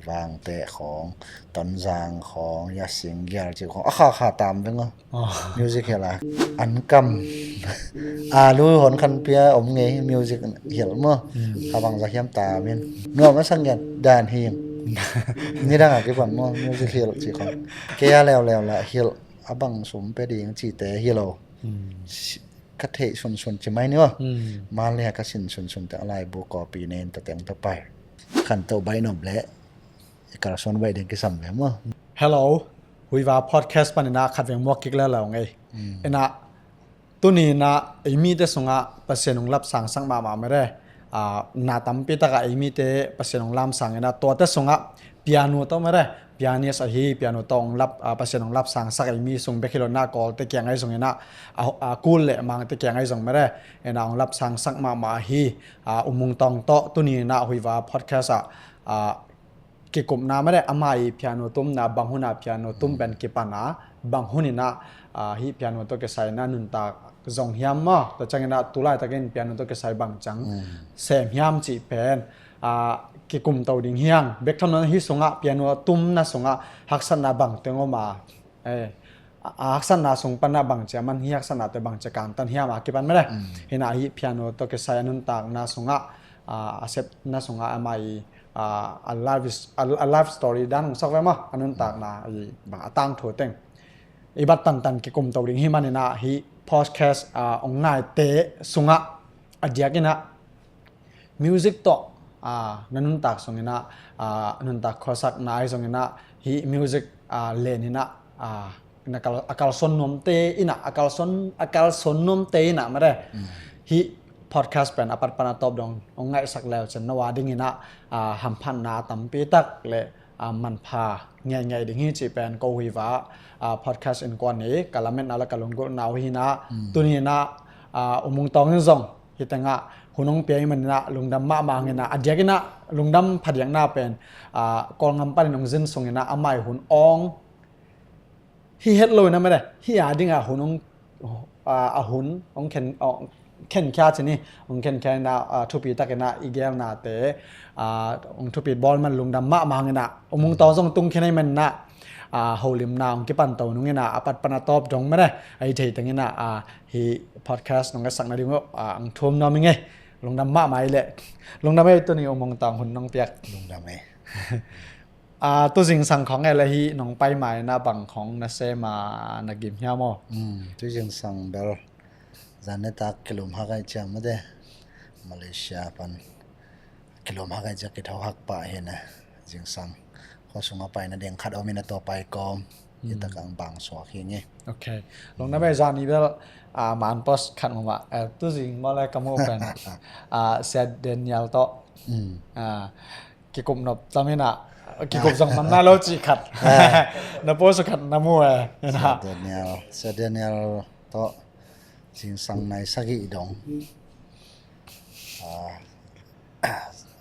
วางเตะของตอนจางของยาสิงเกียร์จีของข้าตามเป็นก็มิวสิกเฮล่ะอันกำรู้หนคันเปียอมไงมิวสิกเฮลมั้งข้าบางจะเขียมตาเป็นเนื้อมันสังเกตแดนเฮียงนี่ดังอะไรกันมั้งมิวสิกเฮลจีของเกียร์แล้วละเฮลบังสมไปดีจีเตะเฮลกระเทชนจะไม่เนาะมาเลยกระสินชนแต่อะไรบุกปีเนนแต่แต่งต่อไปขันโตใบหนอมและกระสนใบเด็กกิสัมแล้วมั้ง Hello หุยว่า podcast ปันนะขัดเวียงมวกกิกแล้วเราไงเอ็นะตัวนี้นะไอมีแต่สงะเปอร์เซ็นต์ของรับสั่งสังมาไม่ได้นาตั้มปีตากไอมีแต่เปอร์เซ็นต์ของรับสั่งนะตัวแต่สงะเปียโนต้องไม่ได้เปียโนสักทีเปียโนต้องรับเปอร์เซ็นต์ของรับสั่งสักไอมีส่งไปคิโลน่ากอลแต่เกียงไอส่งนะกูเลยมังแต่เกียงไอส่งไม่ได้เอ็นะของรับสั่งสักมาฮีมุงตองโตตัวนี้นะหุยว่า podcast เกี่ยวกับน้ำไม่ได้อามาอีพิอาโนตุ้มนะบางหุ่นพิอาโนตุ้มเป็นเก็บปานะบางหุ่นนะฮีพิอาโนตัวเกษายนะนุนตากจงเฮียมมาแต่จังนะตุลาตะเกนพิอาโนตัวเกษายบางจังเสมเฮียมจีเป็นเกี่ยวกับตัวดิ่งเฮียงเบกทอนนั้นฮีสงะพิอาโนตุ้มนะสงะฮักษณะบางเตงอมาฮักษณะสงปนะบางเจมันฮีฮักษณะแต่บางเจการตันเฮียมาเก็บปันไม่ได้เห็นฮีพิอาโนตัวเกษายนุนตากนะสงะอาเซปนะสงะอามาอีa life story dan sak ve ma anun tak na I ba atang tho teng ibat tan ki kum tawring hi manina hi podcast ong ngai te sunga adiakina music to nanun tak songina anun tak khosak nai songina hi music lenina nakal akal sonnom te ina akal sonnom te ina mare hi podcast เป็นอปัตปนาตบดองง่ายสักแล้วฉันนว่าดิ่งนะหัมพันนาตัมปีตักและมันพาไงดิ่งที่จีเป็นกูฮิวะpodcast อินกวนนี้กาลเมนอะไรกาลงกุนาวหินะตัวนี้นะมุงตองยังส่งฮิตังะหุ่นองเปียมันนะลุงดำมาบางเงินะอดียกินะลุงดำผัดยังน่าเป็นกองงำปั้นนองซินส่งเงินะอามายหุ่นองฮิเฮ็ดเลยนะไม่ได้ฮิอาดิ่งหุ่นองหุ่นองเข็นแค่ชนี่องเข็นแค่น่ะทุปีตะกันน่ะอีเกลน่ะแต่องทุปีบอลมันลงดำมะมาเงินน่ะมุงตอส่งตุงแค่ไหนมันน่ะโฮลิมนาองกิปันตอนุงเงินน่ะอปัตปนาตอบจงไม่ได้ไอ้เถิดตั้งเงินน่ะฮีพอดแคสต์น้องก็สั่งนะดิว่าองทุ่มน้องมิงไงลงดำมะมาอีเละลงดำไม่ตัวนี้มุงตองหุ่นน้องเปียกลงดำไหมตัวสิ่งสั่งของอะไรฮีน้องไปใหม่น่ะบังของน่ะเซมานักกิมเฮียมอตัวสิ่งสั่งเบลजाने तक किलो भागा इच्छा मधे मलेशिया पन किलो भागा इच्छा किताब हक पाहे ना जिंगसंग खोसुंगा पाहे ना देंग खाद अमिना तो पाहे कॉम ये तक ang bang swak hinge okay long na mai jani bel man pos khan ma tu jing ma la kamo pen said Daniel to ki kum nop tamina ki kum jong man na lo chi khat na pos khat na mu na Daniel to chính sang này sắc ý đồng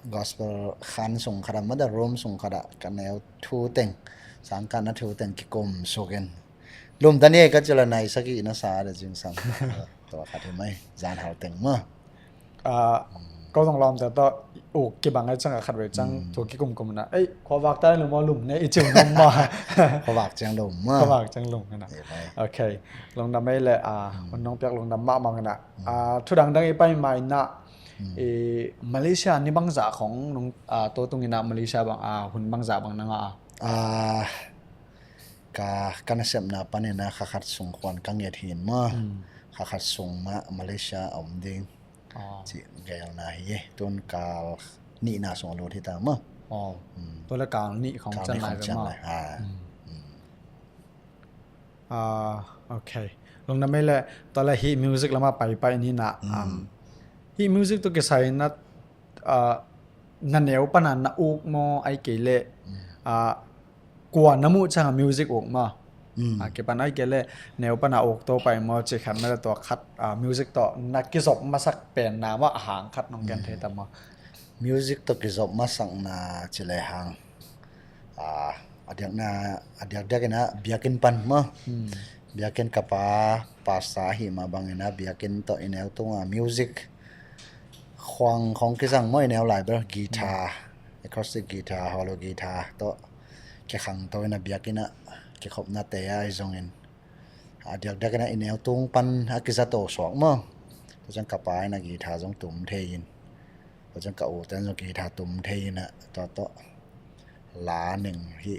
gospel khan sung khada mada rom sung khada kanel thu teng sang kan na thu teng ki kom sogen lum tani ka chala nai sắc ý na sa da chính sang to khati mai zan hau teng maก็ต้องลองแต่ต่อโอ้กี่บางไอ้จังขัดไว้จังถูกกี่กลุ่มนะเอ้ยขอวากได้หรือมอลุ่มเนี่ยอีจิ๋วนมมาขอวากจังลุ่มมาขอวากจังลุ่มกันนะโอเคลงดำไม่เลยมันน้องเปียกลงดำมากมั้งนะทุดังดังไอ้ไปใหม่นะมาเลเซียนี่บางจ่าของน้องตัวตรงนี้นะมาเลเซียบางหุ่นบางจ่าบางนั่งกันเสพนะปนนะขัดส่งควันกังเงียทีนมาขัดส่งมาเลเซียอมดิงจีเกลนาเฮตุนกาลนี่น่าส่งโลที่ตามมั้งตัวละกาลนี่ของจันไลกันมั้งโอเคลงน้ำไม่เลยตอนแรกฮีมิวสิกแล้วมาไปนี่นะฮีมิวสิกตัวเกษายนัดนันเอวปนันนัอุกมอไอเกเลกว่าน้ำมูช่างมิวสิกออกมาเก็บปันไอเกลเลยแนวปัญหาอกตัวไปมอจิขันไม่ได้ตัวคัดมิวสิกต่อนักกิจศพมาสักเป็นนาว่าหางคัดน้องแกนเทตมามิวสิกตัวกิจศพมาสั่งนาจิเลหางอดีตเด็กนะเบียกินปันมาเบียกินกับภาษาหิมาบางนะเบียกินตัวแนวตัวมิวสิกควงของกิจสังไม่แนวหลายแบบกีตาร์ acoustic guitar hollow guitar to ke khang to na biakina ke khop na te ai zong in adiak dak na inel tung pan akiza to sok mo to jang ka pai na guitar jong tum thein to jang ka u tan jong guitar tum thein na to la ning hi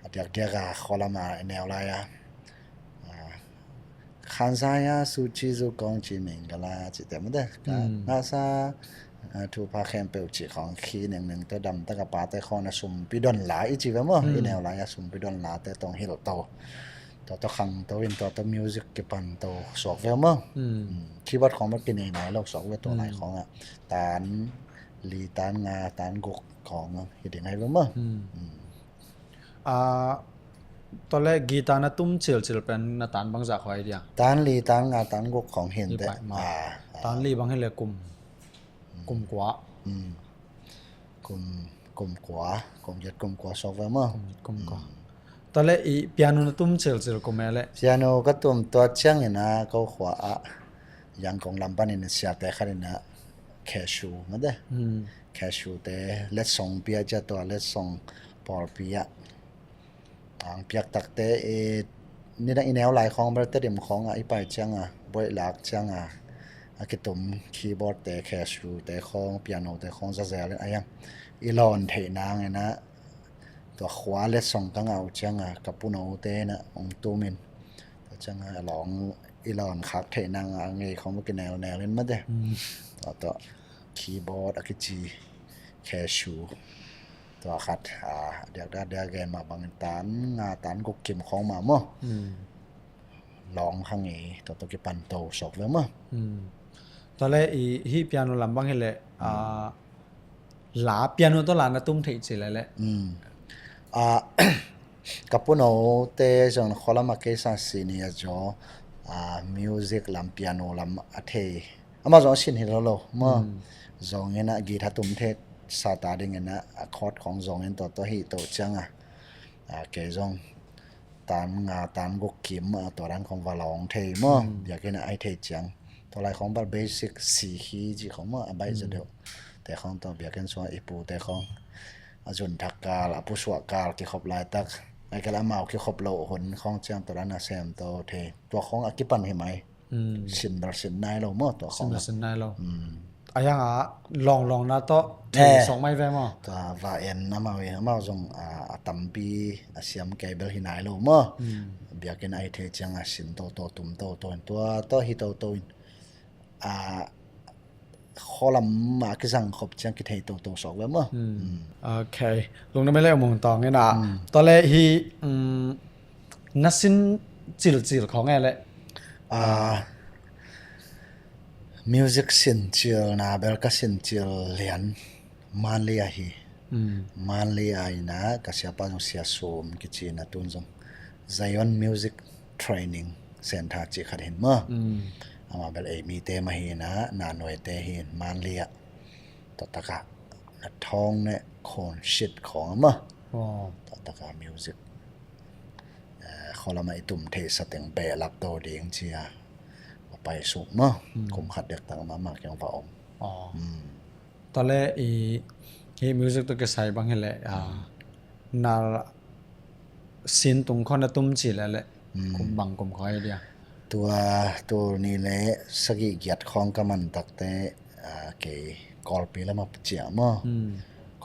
adiak dia ga kholama inel la ya khanzaya suchi zu kong chi ming gala chi te mo de ka na sa thu pa khem pe chi khong khi neng te dam ta ka pa te khona sum pi don la i chi mo inel la ya sum pi don la te tong hil to khang to in to music ke pan to sok ve mo keyboard ของมันเป็นไหนเราsok ve to lai khong a tan li tan nga tan gok ของเฮ็ดยังไงบ่mo ตอนแรกกีตาร์นะตุ้มเฉียวเป็นนาตานบางจากไว้เดีย tan li tan nga tan gok ของเห็นแต่ ตานลีบางให้เลยกลุ่มกว่า กลมกว่ากลมยัดกลมกว่าซอกเวอร์มั้ง กลุ่มกว่าตอนแรกอีเปียโนนะตุ้มเฉียวก็แม่แหละ เปียโนก็ตุ่มตัวเชียงนะก็ขวายังของลำปันนี่เสียแต่ขนาดนะแคชูมาเด้แคชูแต่เล็ดส่งเปียจะตัวเล็ดส่งปอลเปียอังเปียกตักแต่นี่นะอีแนวหลายของบริเตอร์เดิมของไอ้ไปเชียงบอยหลักเชียงกิตุ่มคีย์บอร์ดแต่แคชูแต่ของเปียโนแต่ของซาเซลอะไรยังอีลอนเทนางนะตัวขวาเล็ดส่งกังเอาจังกับปุโนเตนะองตูมินจังหลองอีลอนคักเทนางไงของมันกินแนวเล่นมาเด้ตัวคีย์บอร์ดอากิจีแคชูตัวขัดเดี๋ยวแกมาบางตานงาตานกุกกิมของมามั้งลองข้างนี้ตัวกิปันโตสอกเลยมั้งตอนแรกอีฮีเปียโนลำบางให้เลยหลาเปียโนตัวหลานะตุ้มเถียเลยแหละกับปุโนเตจงคนละมาเกสันซีนี่จ่อมิวสิกลำเปียโนลำอัฐเอมาจงชินฮิโร่โลมั้งจงเงินกีตาร์ตุ้มเทสตาร์ดิ้งเงินอะคอร์ดของจงเงินตัวฮีตัวจังเกจงตานงาตานกุกกิมตัวนั้นของวาลองเทมั้งอยากเห็นไอเทจังตัวไรของบาร์เบสิกสี่ฮีจีของมั้งใบจะเดียวแต่ของตัวอยากเห็นส่วนอีปูแต่ของจุนทักกาลผู้สวกาลที่ขบลายตักไอ้กะละเมาที่ขบโลหนของเจ้าตัวนั้นแซมตัวเทตัวของอากิปันเห็นไหมสินบาสินนายเราหมดตัวของสินนายเรายังลองนะโตสองไม่แวมั้งตัวว่าเอ็นน้ำมาจงตัมปีเสียมเกเบลหินายเราหมดเบียกินไอเทจังสินโตตุ่มโตตัวฮิโตคอลัมมาคือสั่งขบจังกิเทโตสอกแล้วมั้งโอเคลงนั้นไม่เล่ามองต่อไงนะตอนแรกฮีนัสินจิลของไงแหละมิวสิกสินจิลนะเบลก็สินจิลเลียนมันเลียฮีมันเลียนะก็เสียป้าจงเสียสูมกิจีนะตุนจง Zion Music Training Center จีขัดเห็นมั้งมาเบลมีเตมาหินะนาหน่วยเตหินมันเลียตตะกะนัดทองเนี่ยโคนชิดของมั้งตตะกะมิวสิกขอละมาตุ่มเทสเต็งเบลับโตเดียงเชียไปสุกมั้งคุมขัดเด็กต่างมามากอย่างฝ่าอมตอนแรกมิวสิกตัวก็ใส่บางแห่งแหละนาสินตรงข้อนั้นตุ้มจีแล้วแหละคุมบังคุมคอยเดียตัวนี้แหละสกิเกียรติของกำมันตักแต่เกกอลปีละมาเจียมั้ง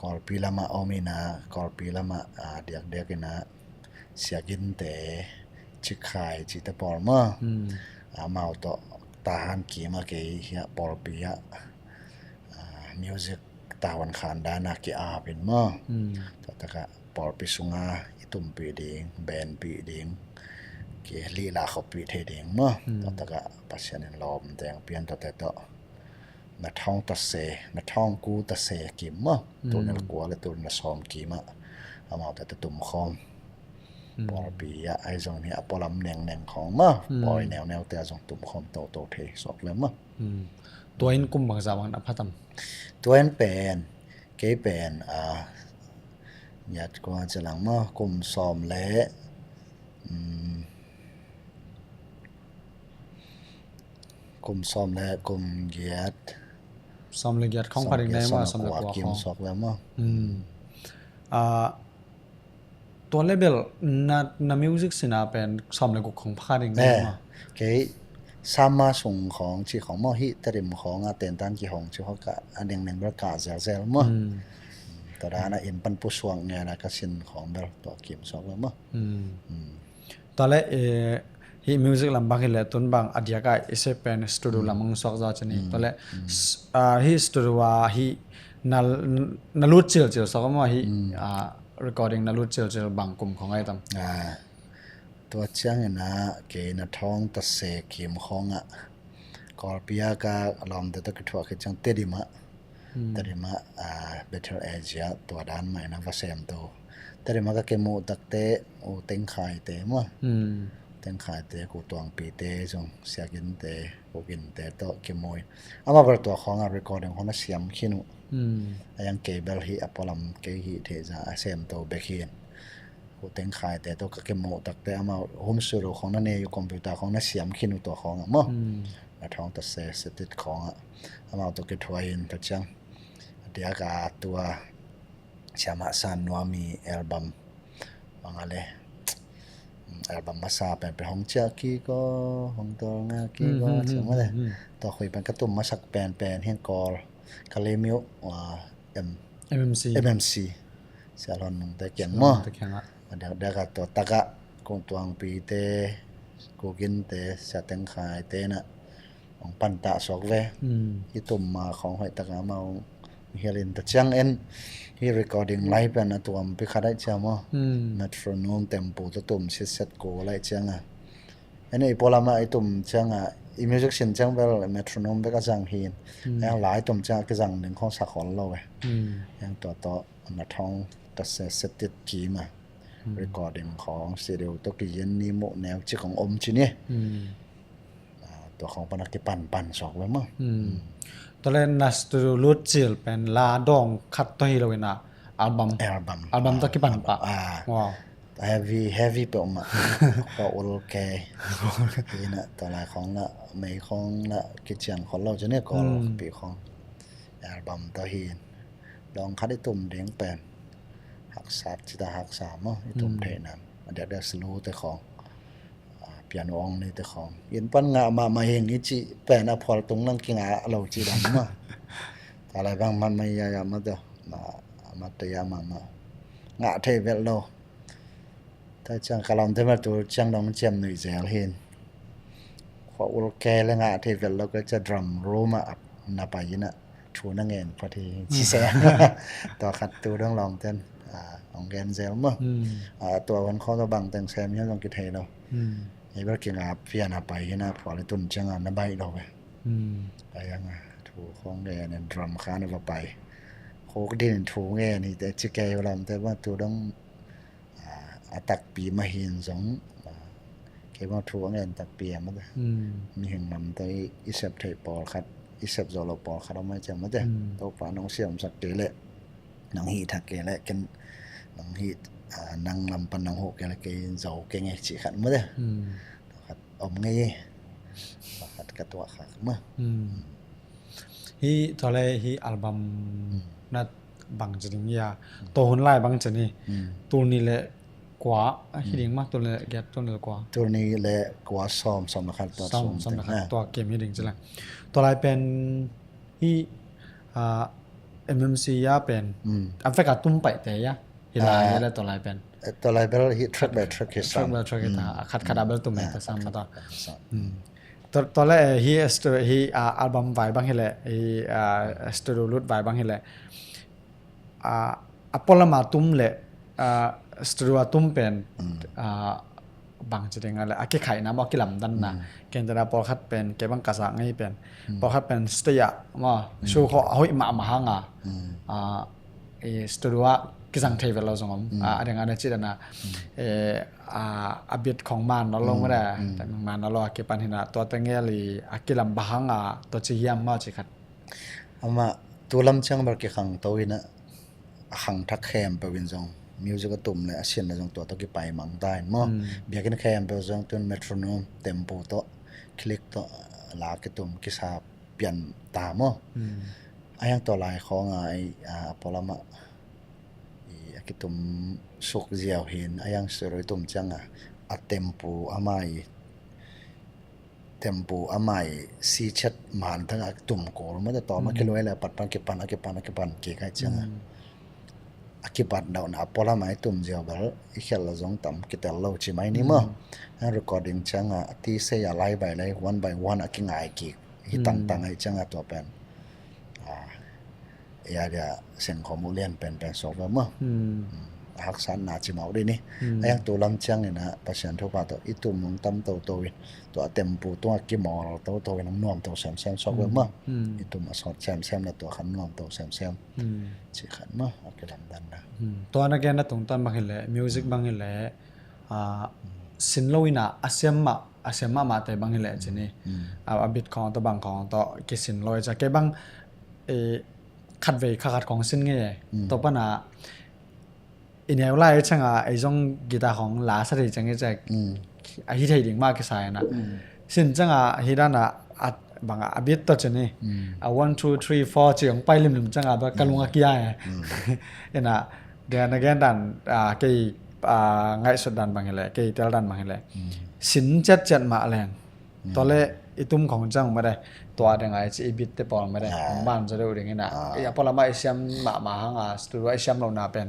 กอลปีละมาอมินากอลปีละมาเด็กนะเสียกินแต่ชิคายจิตปอลมั้งมาเอาตัวตาหันกีมาเกยปอลปีมิวสิกตาวันขานดานาเกอาเป็นมั้งแต่ก็ปอลปีสุงาตุ่มปีดิงแบนปีดิงเกลีลาเขาปีเทดิงมั้งแต่ก็ปัจจัยนั้นลมแต่งเปลี่ยนแต่นัดท้องตัดเสนัดท้องกูตัดเสกิมมั้งตัวนั้นกัวและตัวนั้นซ้อมกิมเอามาแต่ตุ่มคอมปอลปีไอจงนี่ปอลำแหน่งของมั้งปอยแนวแต่จงตุ่มคอมโตเทสอกเลยมั้งตัวอินกุมบางสาวังนับพัฒน์ตัวอินเป็นเกเป็นยัดกว่าจะหลังมั้งกุมซ้อมและกุมซ้อมและกุมเกียรติ ซอมเลยเกียรติของพันในมาซอมเลยกว่า กิม ของ สอกแล้วมั้ง อ่าตัวเลเวลนามิวสิกสินะเป็นซอมเลยกุของพันใน แน่ มา เกสามาส่งของที่ของมอฮิตริมของอาเตนตันกี่ของที่เขากะอันหนึ่งประกาศเซลมั้งตอนนั้นอินปันผู้สวงเนี่ยนะก็สินของเบลตัวกิมสอกแล้วมั้ง ตอนแรกฮีมิวสิกลำบากเลยตุนบางอดียกายเอเซเป็นสตูดิโอลำมังสอกจอชนีตอนแรกฮีสตูดิโอว่าฮีนาลูดเจลสอกมาฮีrecording นาลูดเจลบางกลุ่มของไอ้ตั้ม ตัวเชียงนะเกณฑ์ท้องตะเสกิมของอ่ะกอลปิยากาลอมเดตกิทัวคิดจังเตดิมะbetter age ตัวด้านใหม่นะว่าเซมโตเตดิมะก็เกมูตักเตโอเต็งขายเตมั้งเต็งขายเตกูตวงปีเตจงเสียกินเตกูกินเตโตเกมวยเอามาเป็นตัวของrecording ของนักเสียมขินุยังเกเบลฮีอพอลัมเกฮีเทจาเซมโตเบคีนกูเต็งขายแต่ตัวก็เกมโมตักแต่เอามาโฮมสตูดิโอของนั่นเองอยู่คอมพิวเตอร์ของนักเสียมขินุตัวของมั้งแล้วท้องตัดเสติดของเอามาตัวเกทวายน์ตัวจังเดี๋ยวก็ตัวเชื่อมาสันนัวมีอัลบั้มบางอะไรอัลบั้มมาซาเป็นของเจ้ากี้ก็ของตัวงากี้ก็ใช่ไหมเลยตัวคุยเป็นกระตุ้มมาสักเป็นเฮนกอลคาเลมิโอว่าMMC เสียหลอนนุ่งแต่เกี่ยงมั้งเดี๋ยวก็ตัวตะกะกงตัวงปีเตกูกินเตเสียตังขายเตนะของปันตะสอกเวที่ตุ่มมาของหอยตะกะมาเฮียลินตะจังเอ็นที่ recording live เป็นนะตัวมันไปขัดได้เจ้ามั้ง metronome tempo ตัวตุ่มเซตโกไล่เจ้าอ่ะอันนี้พอละมาไอตุ่มเจ้าอ่ะอีมิวสิกเสียงเจ้าเป็น metronome เป็นกระจังหินแล้วหลายตุ่มเจ้ากระจังหนึ่งของสักคนเราเว้ยยังตัวมาท้องตัดเซตติดกีมา recording ของสตูดิโอตัวกี่ยันนี่โมแนวที่ของอมชินี่ตัวของปนักกิปันสอกไว้มั้งตอนแรกนัสตูดิโอลูดจิลเป็นลาดองคัดตัวฮีโร่นะอัลบั้มตะกี้ปันปะว้าว heavy เปล่ามาก็โอเคนี่นะตัวลายของละไม่ของละกิจการของเราจะเนี่ยก็ปีของอัลบั้มตัวฮีนลองคัดได้ตุ่มเด้งเป็นหักสัตจิตาหักสามมั้งตุ่มเทนั้นเดี๋ยวสลูแต่ของเปียโนองนี่แต่ของยินปั้นงามาเฮงนี่จีเป็นอพอลตรงนั่งกินเราจีดังมั้งอะไรบางมันไม่ยายามาเด้อมาเตยามางะเทเวลโลถ้าจังกะลอมเทมาตัวจังดองเจียมหน่อยเสียเห็นขออุลแกและงะเทเวลโลก็จะดรัมโรมาอับนาไปยินะชูนังเงินพอดีชีแสต่อขัดตัวต้องลองเต้นของแกนเซลมั้งตัววันข้อตัวบังแต่งแซมยังต้องกินเทเราไอ้เรื่องกินอาเพียนาไปนะพอเลยตุนจังอ่ะนาใบเราไปไปยังไงถูกของแกเนี่ยดรัมค้าเนี่ยไปโคกดินถูกแกนี่แต่จิแกเวลาแต่ว่าตัวต้องตักปีมาเห็นสองเกี่ยวกับถูกแกตักปีมั้งมีเห็นมันแต่อิเซปเทปอลคัดอิเซปโซโลปอลคัดเอาไม่จำมั้งแต่ตัวป่าน้องเสี่ยมสักเกลเลยน้องฮีทักเกลเลยกันน้องฮีนั่งลำปันน้องหกกันเลยกินเจ้าเก่งไงจีขัดมั้งเด้อขัดอมไงขัดกระตัวขัดมั้งฮีตอนแรกฮีอัลบั้มนัดบางจริงยาตัวหุ่นไล่บางจนี่ตัวนี้แหละกว่าฮีดิ้งมากตัวนี้แกตัวนี้กว่าตัวนี้แหละกว่าซ้อมนะครับตัวซ้อมนะครับตัวเกมฮีดิ้งจริงตัวไล่เป็นฮีMMC ยาเป็นอันเฟกัดตุ้มไปแต่ยาฮีไล่แล้วตัวไล่เป็นฮีทรัคby track ขัดดับเบิลตุ้มแต่ซ้ำมาตอนแรกฮีอัลบั้มไวบางฮีแหละฮีสตูดิโอลูดไวบางฮีแหละอัปโปลมาตุ้มแหละสตูดิโอตุ้มเป็นบางจะได้ไงแหละอาเกไข่นะบอกกิลำดันนะเกณฑ์จะได้พอคัดเป็นเก็บังกระสังให้เป็นพอคัดเป็นสเตียมาชูเขาเอาอีมาหางสตูดิโอกิสังเทเวลเราสงมอะไรอย่างนั้นจิตนะอาบิดของมันเราลงไม่ได้แต่มันเราอาเก็บปัญหาตัวตั้งเงี้ยเลยอากิลำบางตัวจียมมากจิคัดอามาตัวลำเชิงแบบกี่ครั้งตัวนี้นะครั้งทักแคมไปวินจงมิวสิกตุ่มเลยเสียงเลยจงตัวกี่ไปมังได้มั้งเบียกันแคมไปจงตัวเมโทรโนมเต็มโปตัวคลิกตัวลากตุ่มกิสาเปลี่ยนตามั้ง ayang to lai khong ai polama akitum suk ziaw hin ayang seroi tum changa a tempo amai si chat man thang ak tum ko ma da to ma kiloi la pat ke pan ke kai changa akipat daw na pola mai tum ziaw bal i khel la zong tam kitel lo chi mai ni mo recording changa ti se ya lai by lai one by one akingai ki hi tang ai changa to pen ya dia sen komulian pen software mo hak san na chi mau đi ni ayang tu lam chang na pasien tho pa to itum mong tam to to tempo to ki mo to nam nom to sem software mo itum asot sem na to khan nom to sem chi khan mo akilam dan na to na gen na tung tan mahile music bangile sin loina asiam ma te bangile chini a bit khong to bang khong to ki sin loi cha ke bangขัดเวขัดของซินไงตัวปนะอินเดียไล่ช่างไอ้จงกีตาร์ของลาสติจังจะไอ้ที่ไทยดิ่งมากกี่สายนะซินจังฮิดานะบางอบิดตัวเจนี่1 2 3 4จีของไปลิมจังแบบกันลงอากี้เอ็นะเดี๋ยวนักเรียนดันกี่ง่ายสุดดันบางอย่างเลยกี่เตลดันบางอย่างเลยสินจัดมาแรงตอนแรกอีตุ้มของจังไม่ได้ตัวเด็กไอ้จีบิดเตปอลไม่ได้ของบ้านจะได้อย่างนี้นะอย่าพอเราไม่เชื่อมมาหางสตูดิโอเชื่อมเราหน้าเป็น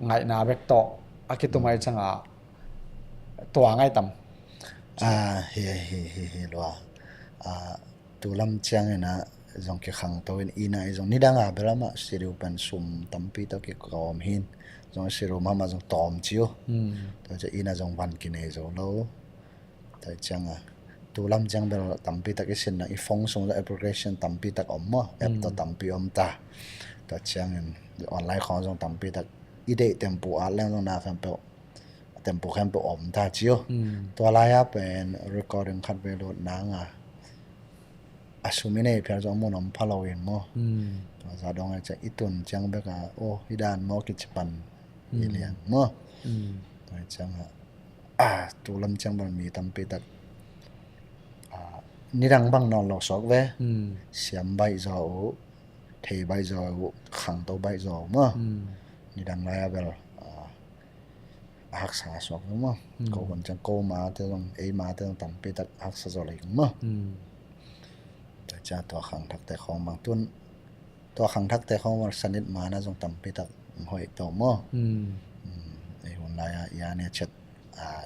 ไงหน้าเบกโตอากิตุ้มไอ้จังตัวง่ายต่ำเฮ้ลัวตัวลำจังนะจงเกี่ยขังตัวอินไอ้จงนี่ดังเบลมาสิริวเป็นสุ่มตั้มปีตัวเกี่ยกอมหินจงสิริวมาจงตอมจิ๋วตัวจะอินจงวันกินเอจงแล้วตัวจังตัวลำจังเบลตั้มปีตักสินนะอีฟงส่งแล้วแอปพลิเคชันตั้มปีตักอมมั้งแอปตัวตั้มปีอมตาตัวจังออนไลน์ของจงตั้มปีตักอีเดย์เต็มปูอาร์แล้วจงน่าแฟนเปลเต็มปูแคมเปอมตาจิ๋วตัวลายเป็น recording คัดเวลดนางasumine pya jong mo nam phaloin mo za dong cha itun chang be ka o hidan mo ki chipan ilian mo tai chang tu lam chang ban mi tam pe tak ni rang bang non lo sok ve siam bai zo thei bai zo khang to bai zo mo ni dang la bel hak sa sok mo ko kon chang ko ma te long e ma te tam pe tak hak sa zo lai moจะตัวขังทักแต่ของบางต้นตัวขังทักแต่ของวันสนิทมานะจงต่ำไปตักหอยตัวมั่วไอ้คนไรยาเนี่ยเช็ด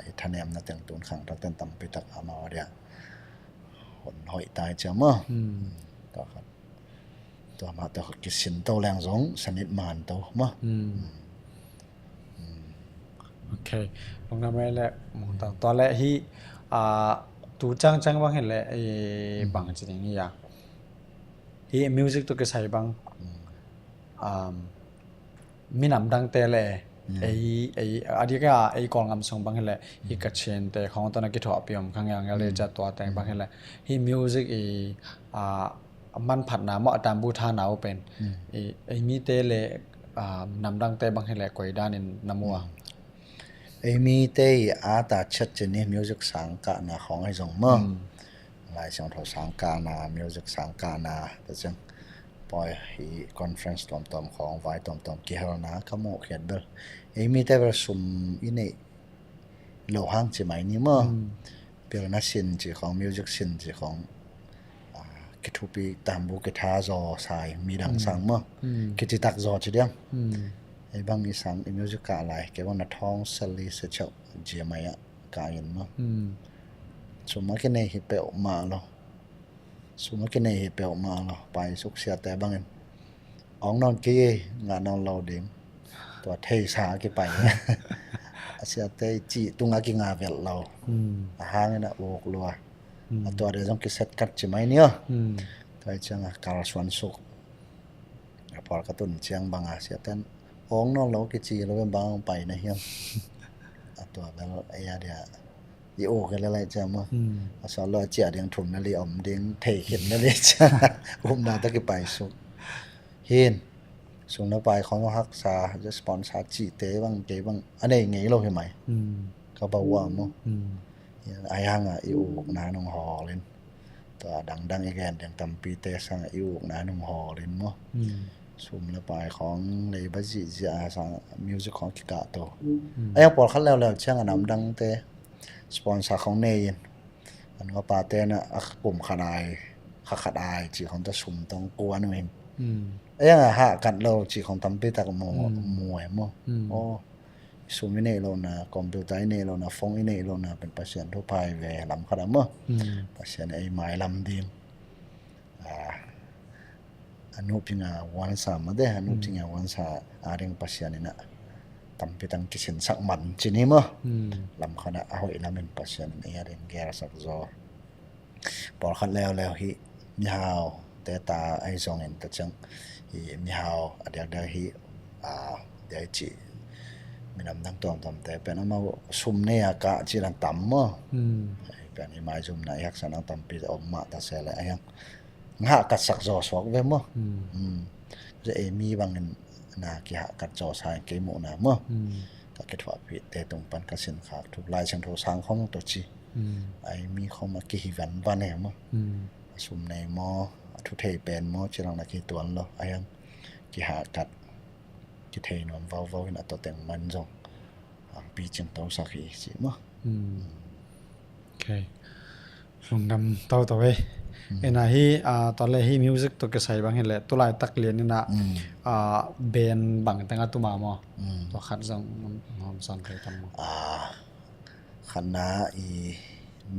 ไอ้ทนายนะแต่งตัวขังทักแต่ต่ำไปตักอามาเดียคนหอยตายเจ้ามั่วตัวครับตัวมาตัวกิสินตัวแรงสงสนิทมานตัวมั่วโอเคลงน้ำไปแล้วมองตอนแรกที่ตูจังบางเห็นแหละไอ้บางจริงๆนี่อย่างที่มิวสิกตัวก็ใช้บางมีน้ำดังแต่แหละไอ้อันนี้ก็ไอ้กองงำส่งบางเห็นแหละที่กระเชนแต่ของตอนนั้นก็ถอดเปี่ยมข้างอย่างเลยจะตัวแต่งบางเห็นแหละที่มิวสิกมันผัดน้ำเหมาะตามบูทาหนาวเป็นไอ้มีแต่เลยน้ำดังแต่บางเห็นแหละกว่าด้านนี้น้ำมัวไอ้มีเตยตาชัดเจนนี่มิวสิกสังกานาของไอ้จงมั่งหลายช่องทางสังกานามิวสิกสังกานาแต่จังปอยฮีคอนเฟรนซ์ตอมของไว้ตอมกี่ฮานาขโมยเขียนเบลไอ้มีเตยผสมอินเนโลหังจีไหมนี่มั่งเปลี่ยนนักสินจีของมิวสิกสินจีของกิทุปีตามบุกิทาจอสายมีดังสังมั่งกิจิตักจอจีเดียงไอ้บางอีสังไอ้มิวสิกอะไรเกี่ยวกับนักท้องเซลีเซชเจียมายะกายินมั้งสมมติแค่ในฮิปเปอมาเนาะสมมติแค่ในฮิปเปอมาเนาะไปสุกเสียแต่บางเงินอ๋องนอนกี้งานนอนเราเด้งตัวเทสากี่ไปเสียแต่จีตุงอากิงาเวลเราหางนะโอกลัวตัวเดี๋ยวต้องกิเซตกัดใช่ไหมเนี่ยตัวจังการสวนสุกพอกระตุ้นเชียงบางเสียแต่อ๋องนอนเรากี่จีเราเป็นบางไปนะเฮียตัวแบบไอ้ยาเดียอีโอกันอะไรจ้ามั้งสอนเราเจียดยังถุนนั่นเลยอมเด้งเทเห็นนั่นเลยจ้าผมน่าตะกี้ไปสุกเห็นส่งเราไปเขาต้องรักษาจะสปอนเซอร์จีเต้บ้างเก๋บ้างอันนี้ไงเราเห็นไหมเขาบอกว่ามั้งไอ้ยังอีโอนาน้องหอเลยต ตัวดังๆอีกแกนอย่างตำปีเตสังอิวนานุ่มหอลินมั้งซุ่มแล้วไปของเลยบัจิจะสังมิวสิกของกิกาโตไอ้ยังปอดขั้นแล้วเช่างอันน้ำดังเตสปอนเซอร์ของเนยอันก็ปาเตนะกลุ่มขนายขัดอายจีของจะสุ่มตรงกวนเองไอ้ยังหากันเราจีของตำปีตากมวยมั้งโอ้ซูมิเนโลนะคอมพิวเตอร์เนโลนะฟงเนโลนะเป็นพัศยันทั่วไปเวลำขนาดมั้งพัศยันไอ้ไม้ลำดีมอันนู้นพิงาวันสามมาเด้อันนู้นพิงาวันสาอาริงพัศยันนี่นะตั้มพิตังกิสินสักมันจีนี่มั้งลำขนาดเอาอีลำเป็นพัศยันนี่อาริงแกระสักโซพอขัดแล้วฮีมีฮาวแต่ตาไอ้สองเงินแต่จังฮีมีฮาวเดี๋ยวฮีเดี๋ยวจีมีน้ำดังตัวต่ำแต่เป็นมาซุ่มเนี่ยกะจีรันต่ำมั้งเป็นไอ้ไม้ซุ่มนะอยากสนับต่ำปีออกมาแต่เสียเลยยังหากัดสักจอสวกเว้ยมั้งจะมีบางเงินนากี่หากัดจอสายเกมุนะมั้งถ้าเกิดว่าพิเตตรงปันกสินขาดทุกลายช่างโทรสังของตัวจีไอ้มีเขามากี่วันเนี่ยมั้งซุ่มในมอทุเทเป็นมอจีรังนักกี่ตัวนั่นหรอไอ้ยังกี่หากัดกิเทนวันว้าวนะตัวเต็งมันจงปีจังตัวสักทีสิมั้งโอเคลงดำตัวเว้ยเอ็นะฮีตอนแรกฮีมิวสิกตัวเกษตรบางเห็นแหละตัวลายตักเรียนนี่นะเบนบางตั้งตัวมามั้งตัวขัดจังน้องสันเคยทำคณะอี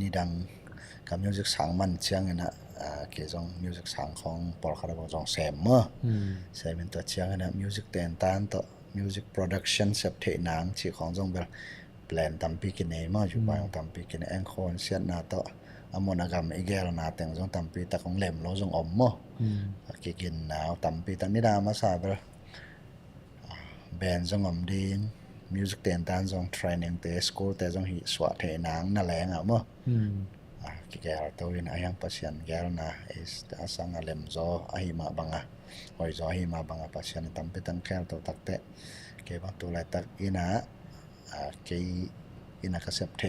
นี่ดังกับมิวสิกสังมันเชียงนะเกี่ยวกับมิวสิกสังของปอลคาราบจงแซมมั้งแซมเป็นตัวเชียงนะมิวสิกเต้นตานตัวมิวสิกโปรดักชันเสพเทหนังที่ของจงเป็นแปลนตั้มปีกินเองมั้งอยู่บ้านตั้มปีกินเองคนเสียนาตัวอโมนากรรมอีเกลนาแต่งจงตั้มปีตะของเล่มเราจงอมมั้งกินหนาวตั้มปีตั้งนี่ดามาซาเบอร์แบนจงอมดีมิวสิกเต้นตานจงเทรนนิ่งเตสกูแต่จงหิสวะเทหนังนั่นแหละอ่ะมั้งกิเกลตัววินอายังพัศยันเกลนะแต่สังเล่มโซอาหิมาบังอ่ะหอยโซอาหิมาบังอ่ะพัศยันตั้มปีตั้งแค่ตัวตักเตะเก็บตัวไล่ตักอินะเกี่ยอินะก็เสพเท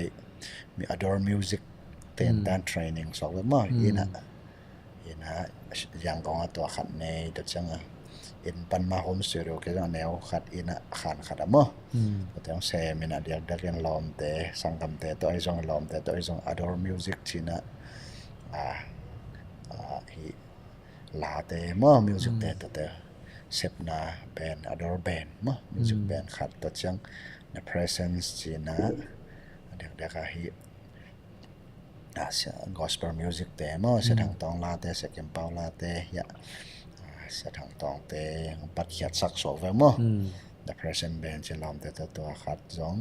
มี adore music เต้นด้าน training สองเลยมั้งอินะยังกองตัวขัดในเด็กจังอ่ะอินปันมาโฮมสตูดิโอก็จะแนวขัดอินะขัดอ่ะมั้งก็ต้องเซมินะเดี๋ยวเด็กยังล้อมเตะสังคมเตะตัวไอ้จงล้อมเตะตัวไอ้จง adore music ที่นะฮีลาเตะมั้ง music เตะตัวเตะเซฟนาแบน adore band มั้ง music band ขัดตัวจังใน presence ที่นะเด็กก็ฮีgospel music เตะมั้งเสียทางตองลาเตะเสียเก็บเปาลาเตะยะเสียทางตองเตะปัดเขียดสักโซ่ไว้มั้ง the present band จะล้อมเตะตัวขัดจง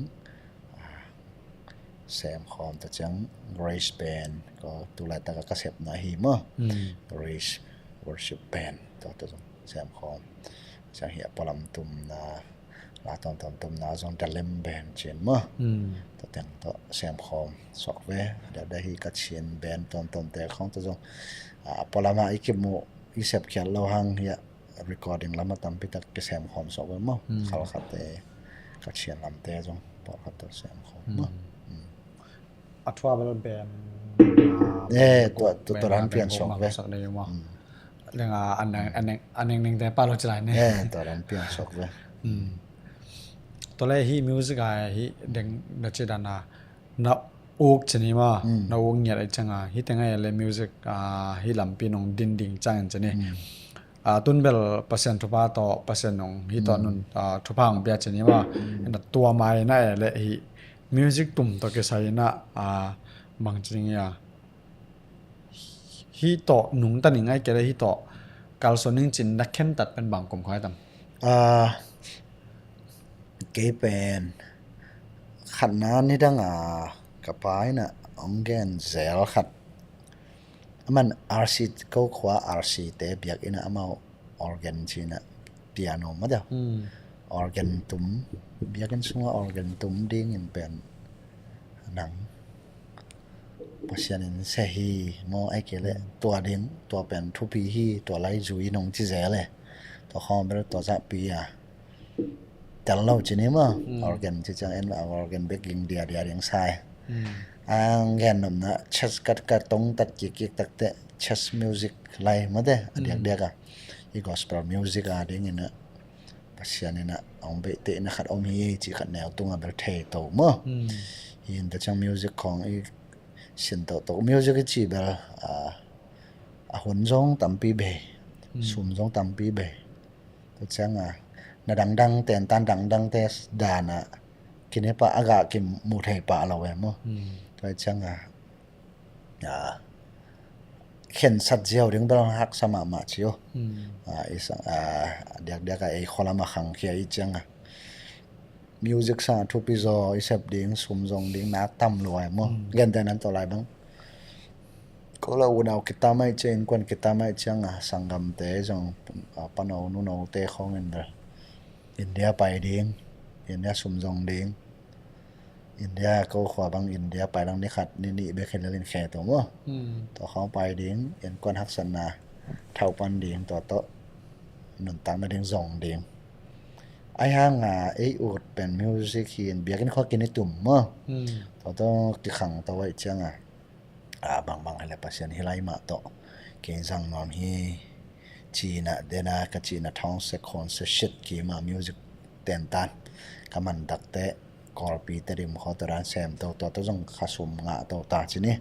เซมคอมตัวจัง grace band ก็ตัวแรกแต่ก็เสพนะฮีมั้ง grace worship band ตัวจงเซมคอมจะเหี่ยปลำตุ่มนะลาตอนตุ่มนะจงจะเล่มแบนเชียนมั้งตัวแต่งตัวเซมคอมสอกเวเดี๋ยวได้ฮีก็เชียนแบนตอนแต่ของตัวจงปลามาอีกโมอีเสพเขียนเราหังเหี่ย recording แล้วมาทำพิธีกเซมคอมสอกเวมั้งเขาขัดเตะก็เชียนลำเตะจงปอขัดตัวเซมคอมมั้งอัตว่าเป็นแบนตัวนั้นเปลี่ยนสอกเวเรื่องอันนึงแต่ป้าเราจะไหนเนี่ยตัวนั้นเปลี่ยนสอกเวตัวแรกฮีมิวสิกฮีเด็กนักเจดานานาอุกชนิมานาอุกเนี่ยอะไรจังฮีแต่งไงเลยมิวสิกฮีลำปีนงดินดิ่งจังจังเนี่ยตุนเบลเปอร์เซ็นต์ทุบาต่อเปอร์เซ็นต์นงฮีตอนนั้นทุบาของเบียชนิมาตัวไม้น่าเลยฮีมิวสิกตุ่มตัวเกษายน่ะบางจริงเนี่ยฮีต่อหนุ่งตันยังไงแกเลยฮีต่อการสอนนึงจินนักเข็นตัดเป็นบางกลุ่มคอยทำเกเป็นขัดน้านี่ดังกับไปนะองเกนเซลขัดมัน RC ก็ขวา RC เตะเบียกอินะมาออร์แกนจีนะเปียโนมาเด้อออร์แกนตุ้มเบียกกันสัวออร์แกนตุ้มดิ้งอินเป็นหนังเพราะฉะนั้นเสียฮีโมไอเกลตัวดิ้งตัวเป็นทุพีฮีตัวไล่จุยนงที่เซลเลยตัวคอมเป็นตัวจับปีแต่เราจีนี่มั้งออร์แกนที่จะเอ็นออร์แกนเบกกิ้งเดียร์ยังใช่ ang gen nom na chess kat tong tat ki tak te chess music lai ma de dia ka i gospel music a ding ina pasian ina ong be te na khat om hi chi khat neo tunga bel the to mo in the chang music khong i sin to music chi bel a hun jong tampi be sum jong tampi be to chang na dang ten tan dang te dana kine pa aga kim mu thei pa lo we mo to chang khen sat jiao ding bel hak sama ma chiu isa dia ka ei kholama khang khia i chang music sa thu pi zo isep ding sum jong ding na tam loi mo gen ten an to lai bang ko la unau kita mai chen kon kita mai chang sangam te jong pano nu no te khong en bel india pai ding india sum jong ding india ko khwa bang india pai dang ni khat ni be khen lin khe to mo to khong pai ding en kon hak san na thau pan ding to nun tam na ding jong ding ai hang ei ut pen music hin biakin kho kin tum mo to ki khang to wai chang bang hala pasian hilai ma to ke jang nom hi china dena ka china thong se khon se shit ki ma music ten tan kaman dakte korpi terim khotoran sem to jong khasum nga to ta chini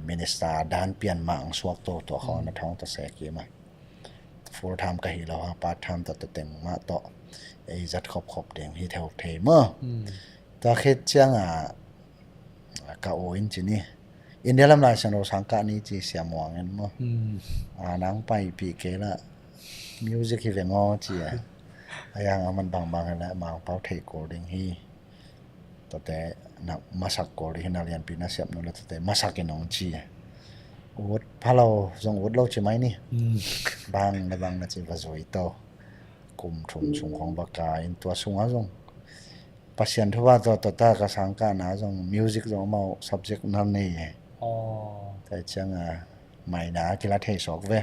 minister dan pian ma ang suak to khon thong to se ki ma full time ka hi lo part time to teng ma to ei zat khop deng hi theu thei mo ta khet chang ka o in chini india lam lai sang ro sang ka ni chi siam wang en mo nang pai pi ke la music hi ve ngo chi ayang aman bang la ma pau thei ko ding hi to te na masak ko ri na lian pi na siap no la to te masak en ong chi ut phalo jong ut lo chi mai ni bang na chi va zoi to kum thum chung khong ba ka in tua sunga jong pasien thuwa to ta ka sang ka na jong music jong mau subject nam nei tai chang mai na kila thei sok ve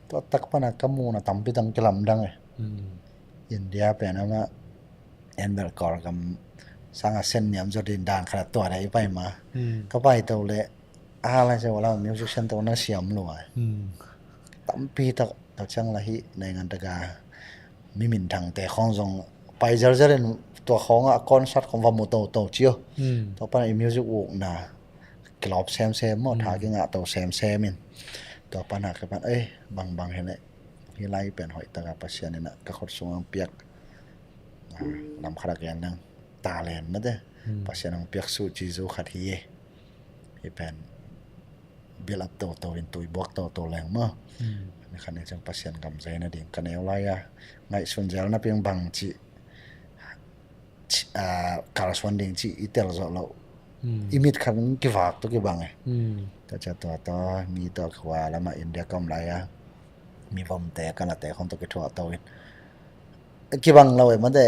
to tak pana kamu na tampi tang kilam dang india pe na ma enbel kor kam sanga sen niam jo din dan khara to dai pai ma ka pai to le la se wala music center na siam lo tampi tak ta chang la hi nei ngan ta ga mi min thang te khong jong pai jar en to khong concert khong wa mo to chiu to pa music wo na klop sem mo tha ki nga to sem in to pa na ka pan bang hele hi lai pen hoi ta ga pasian na ka khot sung piak lam khara gen nang talent na de pasian ang piak su chi zu khat hi pen build up to in tui bok to leng mo ni khan chang pasian gam zai na ding kan eu lai ngai sun jal na piang bang chi corresponding chi itel zo lo imit khan ki wak to ki bang ta cha to mi to khwa lama india kam lai mi vom te kana te khom to ki thwa to ki bang lo ma de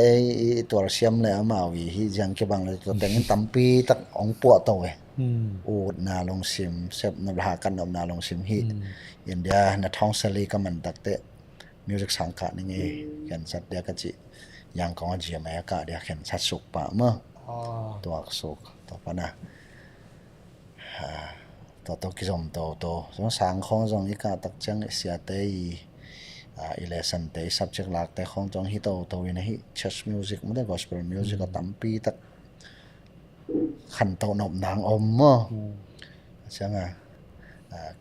to siam le ma wi hi jang ki bang le to teng tampi tak ong po to u na long sim sep na bha kan nom na long sim hi india na thong sali ka man tak te music sang ka ni nge kan sat dia ka chi yang ko ji ma ka dia khen sat suk pa ma to ak suk to pa na to ki zom to so sang khong jong i ka tak chang sia te lesson te subject lak te khong jong hi to in hi church music ma de gospel music ka tampi tak khan to nop nang om mo chang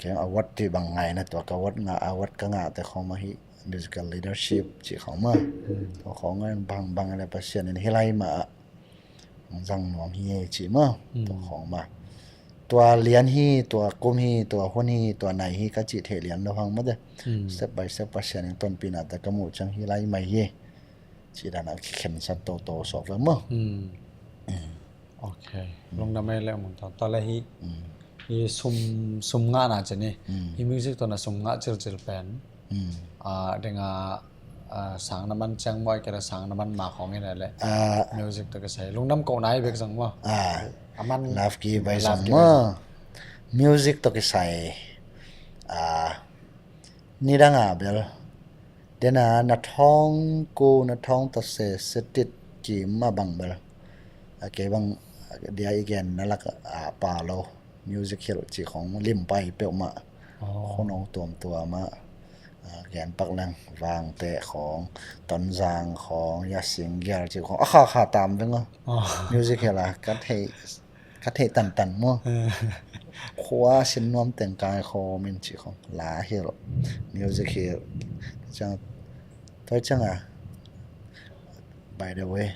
ke award ti bang ngai na to ka award nga award ka nga te khong ma hi musical leadership chi khong ma to khong ngan bang la pasien in hilai ma jang nom hi chi ma to khong maตัวเลียนฮีตัวกุมฮีตัวฮวนฮีตัวไหนฮีก็จิเทเลียนระวังมาเด้step by step ปัจจัยต้นปีน่ะแต่กมูจังฮีไล่ไม่เย่จีดานะเข็มสัตโตสอบแล้วมั้งโอเคลงดำไม่แล้วมึงตอนแรกฮีซุมงานอาจจะนี่ฮีมิวสิกตัวน่ะซุมงานจิลแปนเด้งสังน้ำมันจังบ่อยแกละสังน้ำมันมาของนี่แหละมิวสิกตัวก็ใส่ลงน้ำเก่าไหนเบกสังว่าaman love ki by sama music to ki sai ni danga bel dena na thong ko na thong to se setit ki ma bang bel ke bang เดียอีกแกนนั่นละก็ป่าโลมิวสิคจีของลิมไปเปียวมาคนเอาตัวมาแกนปักลังวางเตะของตอนจางของยาสิงเกียร์จีของข้าตามเป็นก็มิวสิคละกัดเทตันมั่วขวาสินนวมแต่งกายของมินจีของลาเฮลมิวสิคจังตัวจังby the way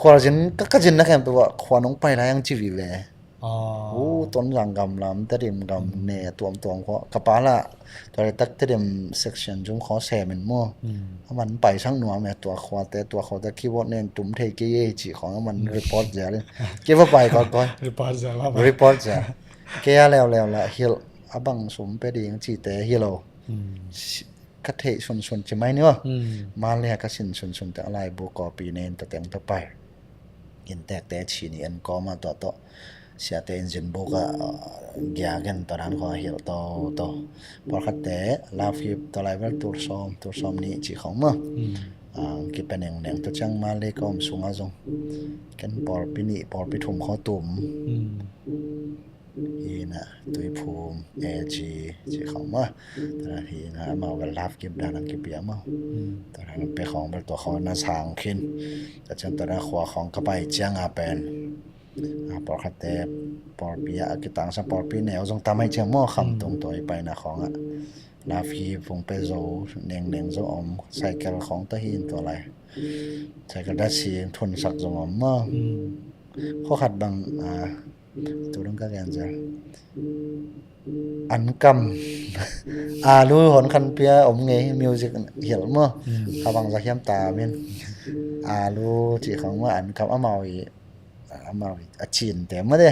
ขวาจินก็จินนะครับตัวขวาน้องไปแล้วยังจีวีเลยต้นรังกำลำตะดิมกำเนตัวขวากระป๋าละตัวตักตะดิม section จุงขอแซมันมั่วมันไปช่างหนัวแม่ตัวขวาแต่ตัวเขาตะคีย์บอร์ดเนี่ยจุ่มเทกี้จีของมัน report เจอเลยเก็บไปก่อน report เจอเกี่ยแล้วละเฮลบังสมไปดียังจีแต่เฮลกัดเทชนใช่ไหมเนี่ยมาเลยก็ชนแต่อะไรบุกปีเนนแต่งต่อไปยินแตกแต่ชีนี่อันก็มาต่อเสียแต่อินจินบุกยากันตอนนั้นก็เหี่ยวต่อพอคัดแต่ลาฟิบต่อไรว่าตัวซ้อมนี่จีของมั้งกิเป็นหนึ่งตัวจังมาเลยก็มสูงอาจงกันปอลปีนี่ปอลปีทุ่มข้อตุ่มฮีนะตัวภูมิเอจีของมั้งตอนนั้นฮีนะมาเวลาฟิบด้านกิบเปียมั้งตอนนั้นเป็นของเป็นตัวเขาหน้าช้างขึ้นแต่จังตอนนั้นขวาของก็ไปเจียงเป็นปอลคัดแต่ปอลปีกิตังสัมปอลปีเนี่ยเอาจงทำให้เจียงมั่วคำตรงตัวไปนะของลาฟีฟงเปโซเน่งโซอมไซเคิลของตะหินตัวอะไรไซเคิลดัชชีทนสักจงอมมั่งข้อขัดบางตัวนั้นก็แกนจะอันกำรู้หนคันเปียอมไงมิวสิกเหี่ยวมั่งข้าบังจะเข้มตาเป็นรู้จีของว่าอันกำมาอีชินแต่ไม่ได้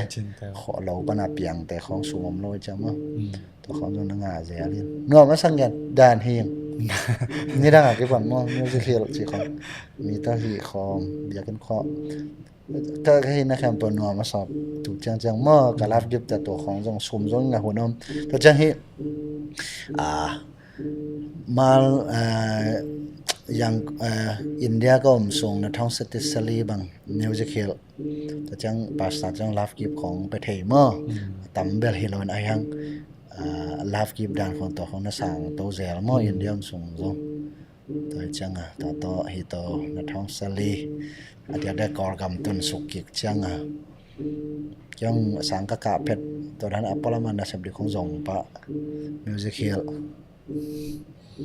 ขอเราปนาเปียงแต่ของสูงลอยจังมั้งตัวของจงนั่งเสียเลยเนื้อมันสังเกตด่านเฮียงนี่ดังอะไรบ้างมั้งมิวสิคจีของมีตาหีคอมอยากกินข้อถ้าให้นะครับตัวนัวมาสอบถูกจังมั่งกระลับยึดแต่ตัวของจงสุ่มจงหัวนมตัวจังให้มาอย่างอินเดียก็ส่งในท้องสติสลีบางมิวสิคแต่จังภาษาจังลาฟกิบของประเทศมั่งตั้มเบลฮิโลนไอฮังลาฟกิบด้านของตัวของนักสังตัวเซลมั่งอินเดียส่งจงตัวจังตัวฮิโตในท้องสลีอาจจะได้กอร์กำตุนสุกิกจังจังสังกักเพชรตัวนั้นอัปปะละมันนะสัมผัสของจงปะมิวสิค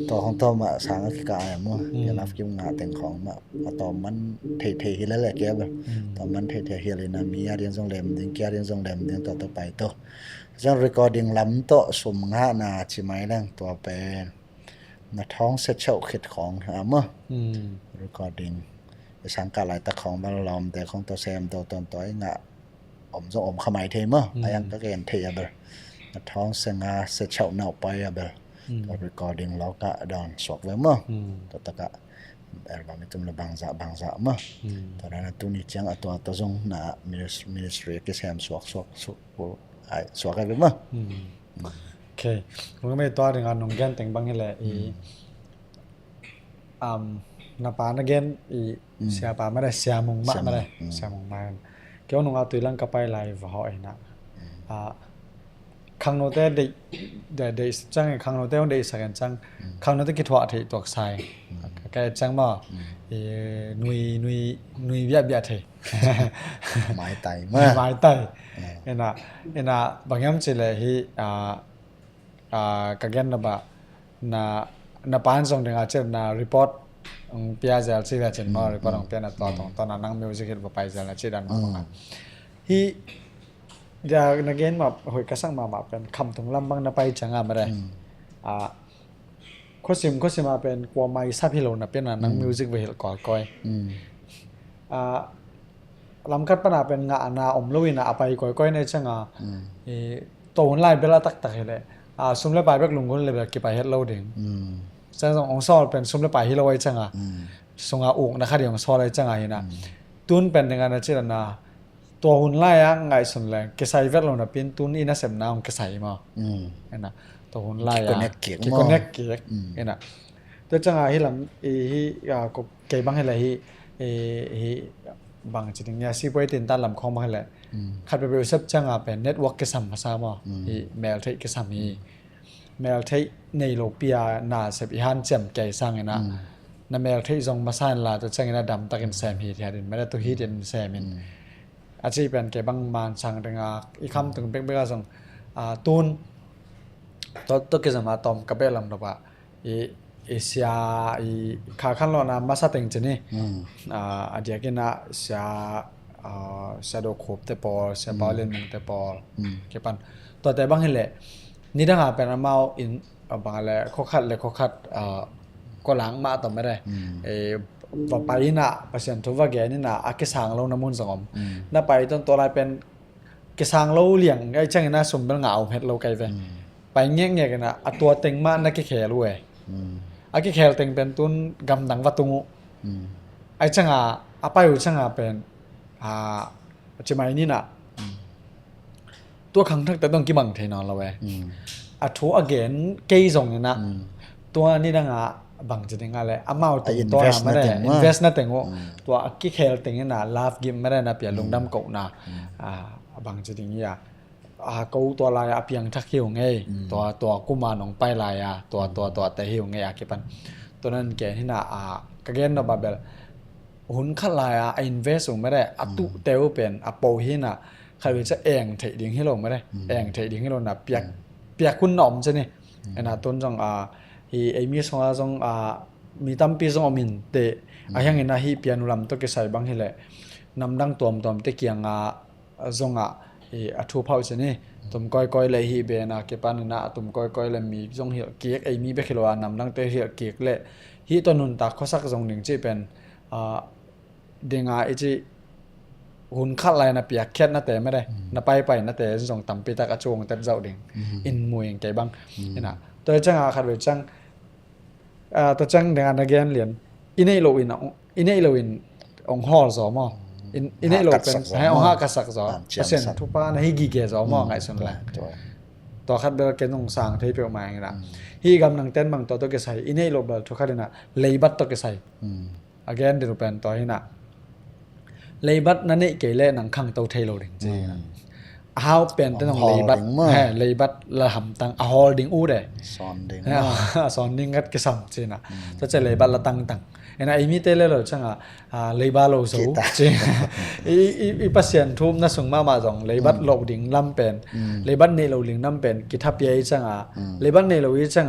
ตัวของตัวมาสังกักมั่งอย่าลาฟกิบงาแต่งของมาตัวมันเทฮิเลเลยแกแบบตัวมันเทฮิเลนะมีอะไรยังจงเล่มดิ้งแกยังจงเล่มดิ้งต่อไปตัวจัง recording ลำโตสมงานาใช่ไหมล่ะตัวเป็นนักท้องเซ็ตเช่าขิดของมั่ง recording สังกัดหลายตะของบาลอมแต่ของตัวแซมตัวต้อยงะจงขมายเทมั้งยังก็เกินเทียบเลยนักท้องเสงาเซ็ตเช่าเนาไปเบลตัว recording เราก็ดอนสวกไว้มั้งตัวตะกะแบบนี้ตุ้มละบางจะมั้งตอนนั้นตุ้นี่จังตัวจงน่ะ ministry ก็แซมสวกกันไปมั้งโอเคผมก็ไม่ตัวถึงการนงแกนแต่งบางนี่แหละนาปานะเกนเสียปาไม่ได้เสียมงมาไม่ได้เสียมงมาเกี่ยวนงเอาตัวลังกับไปไลฟ์เขาเองนะขังโนเต้ได้จังขังโนเต้ได้สักจังขังโนเต้คิดว่าที่ตัวใส่แกจังบ่นุยเบียเทหมายไตเอ็น่ะบางอย่างสิเลยที่กะเกนนะบ่นาปานส่งถึงอาจจะนารีพอร์ตเปียเซลซีเช่นมารีพอร์ตของเปียนะตอนนั้นนั่งมิวสิกไปเซลนะชื่อดันมาที่เดี๋ยวนักเรียนมาหอยกระสังมาเป็นคำถึงลำบางนะไปจังอ่ะไม่ได้โคสิมาเป็นกว่าไม่ทราบฮิโลนะเป็นนั่งมิวสิกไปเห็นก่อนก้อยลำคัดปัญหาเป็นงานนาอมลุยนะไปก้อยในจังอ่ะตัวไล่เบลาตักเลยซุ่มเล่ไปแบบลุงคนเลยแบบกี่ไปเฮ็ดโลดิ่งจังองซอลเป็นซุ่มเล่ไปฮิโลไว้จังอ่ะส่งอุกนะครับเดี๋ยวองซอลไว้จังอ่ะนะตุนเป็นยังไงนะเจริญนะตัวหุ่นไล่ยังไงส่วนแรงเกษายเวทลงนะเป็นตุนอินะเสมนาของเกษายมาเห็นนะตัวหุ่นไล่ยังกี่คนเน็กเกียกเห็นนะตัวจังอ่ะที่ลำก็เกี่ยบางให้เลยที่ บางจิตเนี่ยสิไปตินตาลำคองมาแหละขัดไปเซฟจังเป็นเน็ตเวิร์กกษัมภาษาบ่อีเมลไทยกษัมมีเมลไทยในโลเปียนาเซฟอีฮันเจมใจสร้างนะนั่นเมลไทยจงมาสร้างลาตัวจังนะดำตะกันแซมฮีที่ดินไม่ได้ตัวฮีดินแซมินอาชีพเป็นแกบังมานช่างดึงอีคำถึงเป็นเบลส่งตูนตัวกษัมมาตอมกับเบลลำดับว่าอีเอเชียอีข้าขันโลนามาสเต็งจีนี่อาเดียกินะเสียเสียดอกขบเตปอลเสียบอลเล่นมึงเตปอลเก็บปันตัวแต่บางเห็นแหละนี่ถ้าหาเป็นอามาอินบางอะไรข้อขัดเลยข้อขัดก็ล้างมาต่อไม่ได้ว่าไปน่ะเปอร์เซ็นต์ทุกว่าแกนี่น่ะอากิสังเราน้ำมันสงมน่าไปต้นตัวอะไรเป็นกิสังเราเลี้ยงไอ้ช่างน่าสมเป็นเหงาเห็ดเราไกลไปเงี้ยเงี้ยกันนะตัวเต็งมานักแข่รวยอากิแคลเต็งเป็นตุนกำดังวัตุงไอ้ช่างไปอยู่ช่างเป็นจะไม่นี่น่ะตัวขังทักแต่ต้องกี่บังเทนอนเราเว้ยทัวร์เกนเกย์ส่งเนี่ยนะตัวนี่ดังบังจะได้ไงเลยเมาตัวไม่ได้ invest นั่นแต่งตัวอากิแคลเต็งเนี่ยนะ love game ไม่ได้นะเปลี่ยนลงดำกบนะบังจะได้เงี้ยกูตัวลายเพียงทักหิวไงตัวกูมาหนองไปลายตัวแต่หิวไงเก็บปันตัวนั้นแกที่น่ะกระเกนเราแบบหุ่นขัดลายอินเวสต์ไม่ได้ตุเตวเป็นโปหิน่ะใครจะเองเทดิ้งให้ลงไม่ได้เองเทดิ้งให้ลงน่ะเปียกคุณหนอมใช่ไหมน่ะต้นจงไอ้มีสองจงมีตั้มปีจงมินเตะยังไงนะฮีเปียนุลำตัวเกษายบางทีแหละนำดังตัวมเตะเกียงจงทูเผาใช่ไหมตุ่มก้อยเลยฮีเบนะเก็บปันนะตุ่มก้อยเลยมีจงเหี่ยวเกียกไอ้มีเบคิโลนำดังเตะเหี่ยวเกียกเลยฮีตัวนุนตาเขาสักจงหนึ่งที่เป็นเด้งไอ้ที่หุ่นขัดลายนะเปียกแค่นั่นแต่ไม่ได้น่ะไปนั่นแต่จงต่ำปีตากระโจงแต่เจ้าดิ่งอินมวยไงบ้างนี่นะตัวจังขัดเวจังตัวจังเด้งนักเรียนเหรียญอินเนโลวินองฮอลสอมออินเนโลเป็นให้องห้ากษักสอเปอร์เซ็นต์ทุกป้าให้กี่เกสอมอไงส่วนแหละตัวขัดเบลเกนองสางที่เปรียวมาไงล่ะฮีกำลังเต้นบางตัวเกษายอินเนโลเบลทุกขัดน่ะเลยบัตตัวเกษายagain เดี๋ยวเป็นตัวที่น่ะเลยบัตนั่นนี่เกล่นังขังตัวเทโลดิ่งจริงฮาวเป็นตั้งเลยบัตละหำตังฮอลดิ่งอู้เด้สอนดิ่งกัดกษัมจริงน่ะถ้าจะเลยบัตละตังไอ้มีเตเลเลยช่างเลยบัตโลสูจริงอีพัศยันทุบน่าสงมาจงเลยบัตโลดิ่งลำเป็นเลยบัตเนโลดิ่งลำเป็นกิทับยัยช่างเลยบัตเนโลยิ่งช่าง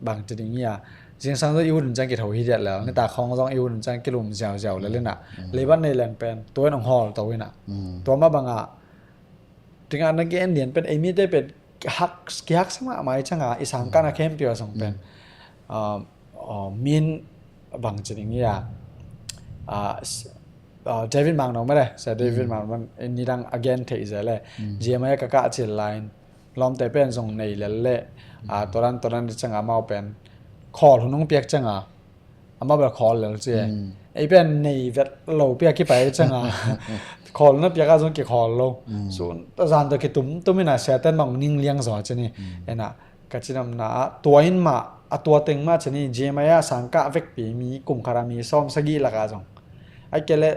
บางจะดิ่งเนี่ยจริงสังตัวอีวุ่นจังกิถอยเดียดแล้วในตาคองต้องอีวุ่นจังกิลุมเจียวเลยน่ะเลยบัดในแลนเป็นตัวน้องฮอลตัวเว้น่ะตัวมาบางถึงอันนั้นเกนเดียนเป็นไอ้มีได้เป็นฮักสมาหมายจังอีสังกันเข้มเปียวส่งเป็นมีนบางจริงเนี่ยเดวิดมังน้องไม่ได้แต่เดวิดมังมันนี่ดัง again เทอิสเลยเจียมาก็กะจิลไลน์ล้อมแต่เป็นส่งในเละตัวนั้นจังมาเป็นคอของน้องเปียกจังมาแบบคอเลยเจ้ไอ้เป็นในเวทเราเปียกกี่ไปจังคอนั้นเปียกก็ต้องเกี่ยคอเราส่วนตอนนั้นกี่ตุ้มไม่น่าเสียแต่บางนิ่งเลี้ยงสอนจะนี่เอ็น่ะก็จะนำน่ะตัวอินมาตัวเต็งมาจะนี่เจมายาสังกัดเวกปีมีกลุ่มคารามีซ้อมสกีละกันจังไอ้เกล้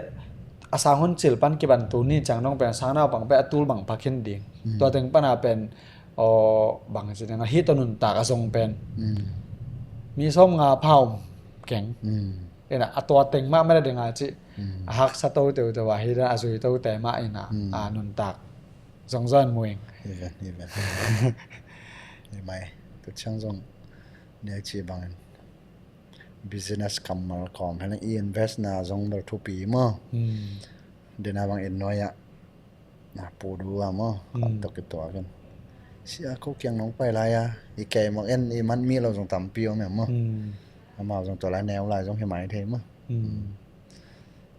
อาสาหุ่นจิลปันกี่บันตัวนี้จังน้องเป็นสางน่าบังเป็นตูลบังพักขึ้นดิ่งตัวเต็งปันเป็นบังจะนี่ฮิตตัวนุนตากระทรงเป็นมีส้มงาเผาแข็งน่ะตัวเต็งมากไม่ได้ดึงจิฮักสตูเตียวแต่ว่าฮิตอาสุยตัวแต่มาน่ะนุนตากทรงซ้อนมวยนี่ไหมตัวช่างทรงเนี่ยจีบัง business กำมาคอมให้นัก invest น่ะทรงแบบทุกปีมั้งเดี๋ยวน่ะบางน้อยปูดูมั้งตกตัวกันเสียเขาเกียงน้องไปไรอีแกมักอีมันมีเราส่งต่ำเปียวแม่มั้งมาส่งตัวไรแนวไรส่งให้หมายเทมั้ง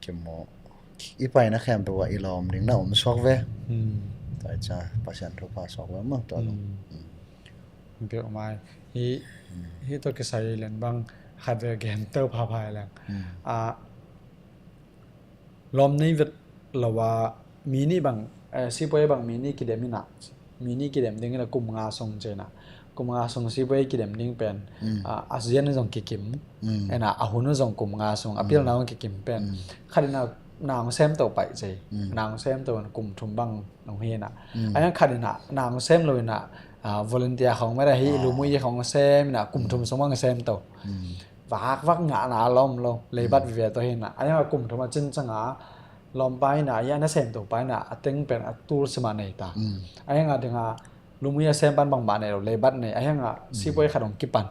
เก็บหมออีไปนะแคมตัวอีลอมดึงหน้าผมช็อกเว้แต่จะประชันทุกภาษาว่ามั้งตัวนู้นเปียวมาฮีตัวก็ใส่เลนบางขัดเวกเตอร์พาพายแล้วลอมนี่เวทเราว่ามีนี่บางซีไปบางมีนี่กิเดมินะมีนี่กิเดมดิ้งละกุมงาทรงเจนะกุมงาทรงซีไปกิเดมดิ้งเป็นอาเซียนทรงกิมน่ะหุ่นทรงกุมงาทรงอภิลนาทรงกิมเป็นขัดน่ะ nàng xem tàu bảy gì nàng xem tàu cùng thùng băng đồng hiền ạ anh khát nè nàng xem rồi nè volunteer không mấy đây hi lù mũi không xem nè cùng thùng sống băng xem tàu vác ngã nà lom luôn lấy bắt vềตัวhiền nè anh là cùng thùng mà chân chân ngã lom bay nè anh nó xem tàu bay nè tiếngเป็นตัวสมาnày ta anh là đừng lù mũi xem ban bằng bạn này rồi lấy bắt này anh là si boy khát đồng kipan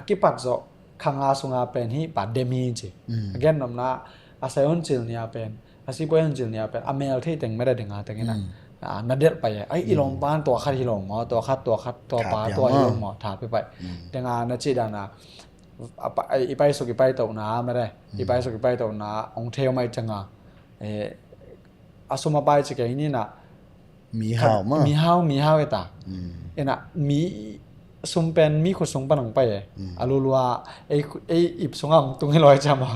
kipan rồi khang asunga pen hi pa demi chi again namna asayon chil nia pen asipoyan chil nia pen amel thei teng mera denga tengina nadet pa ai ilong pan to khat hilong mo to khat to pa to hilong mo tha pe pai denga na chi dana ai ipai so ki pai to na mera ipai so ki pai to na ong theu mai changa asuma pai chi ke ni na mi hao eta ena mi sum pen mi ko song panang pa alulua ei ip songa ong tung heloi chama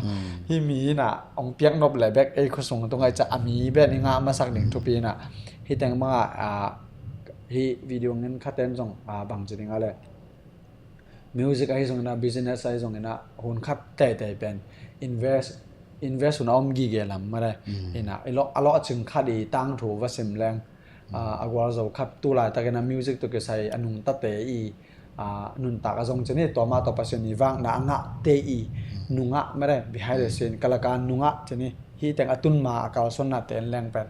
hi mi na ong piak nop le bek ei ko song tung ai cha ami be ni nga ma sak ding thupi na hi teng ma hi video ngin khaten jong bang jing ale music ai jong na business ai jong na hun khat tai pen invest un om gi ge lam ma re ina alo chung khadi tang thu wa sim leng agwar zo khat tu lai ta na music to ke sai anung ta te i nun ta ka jong cheni to ma to passion ni wang na nga te i nunga mere behind the scene kalakan nunga cheni hi teng atun ma akal son na ten leng pen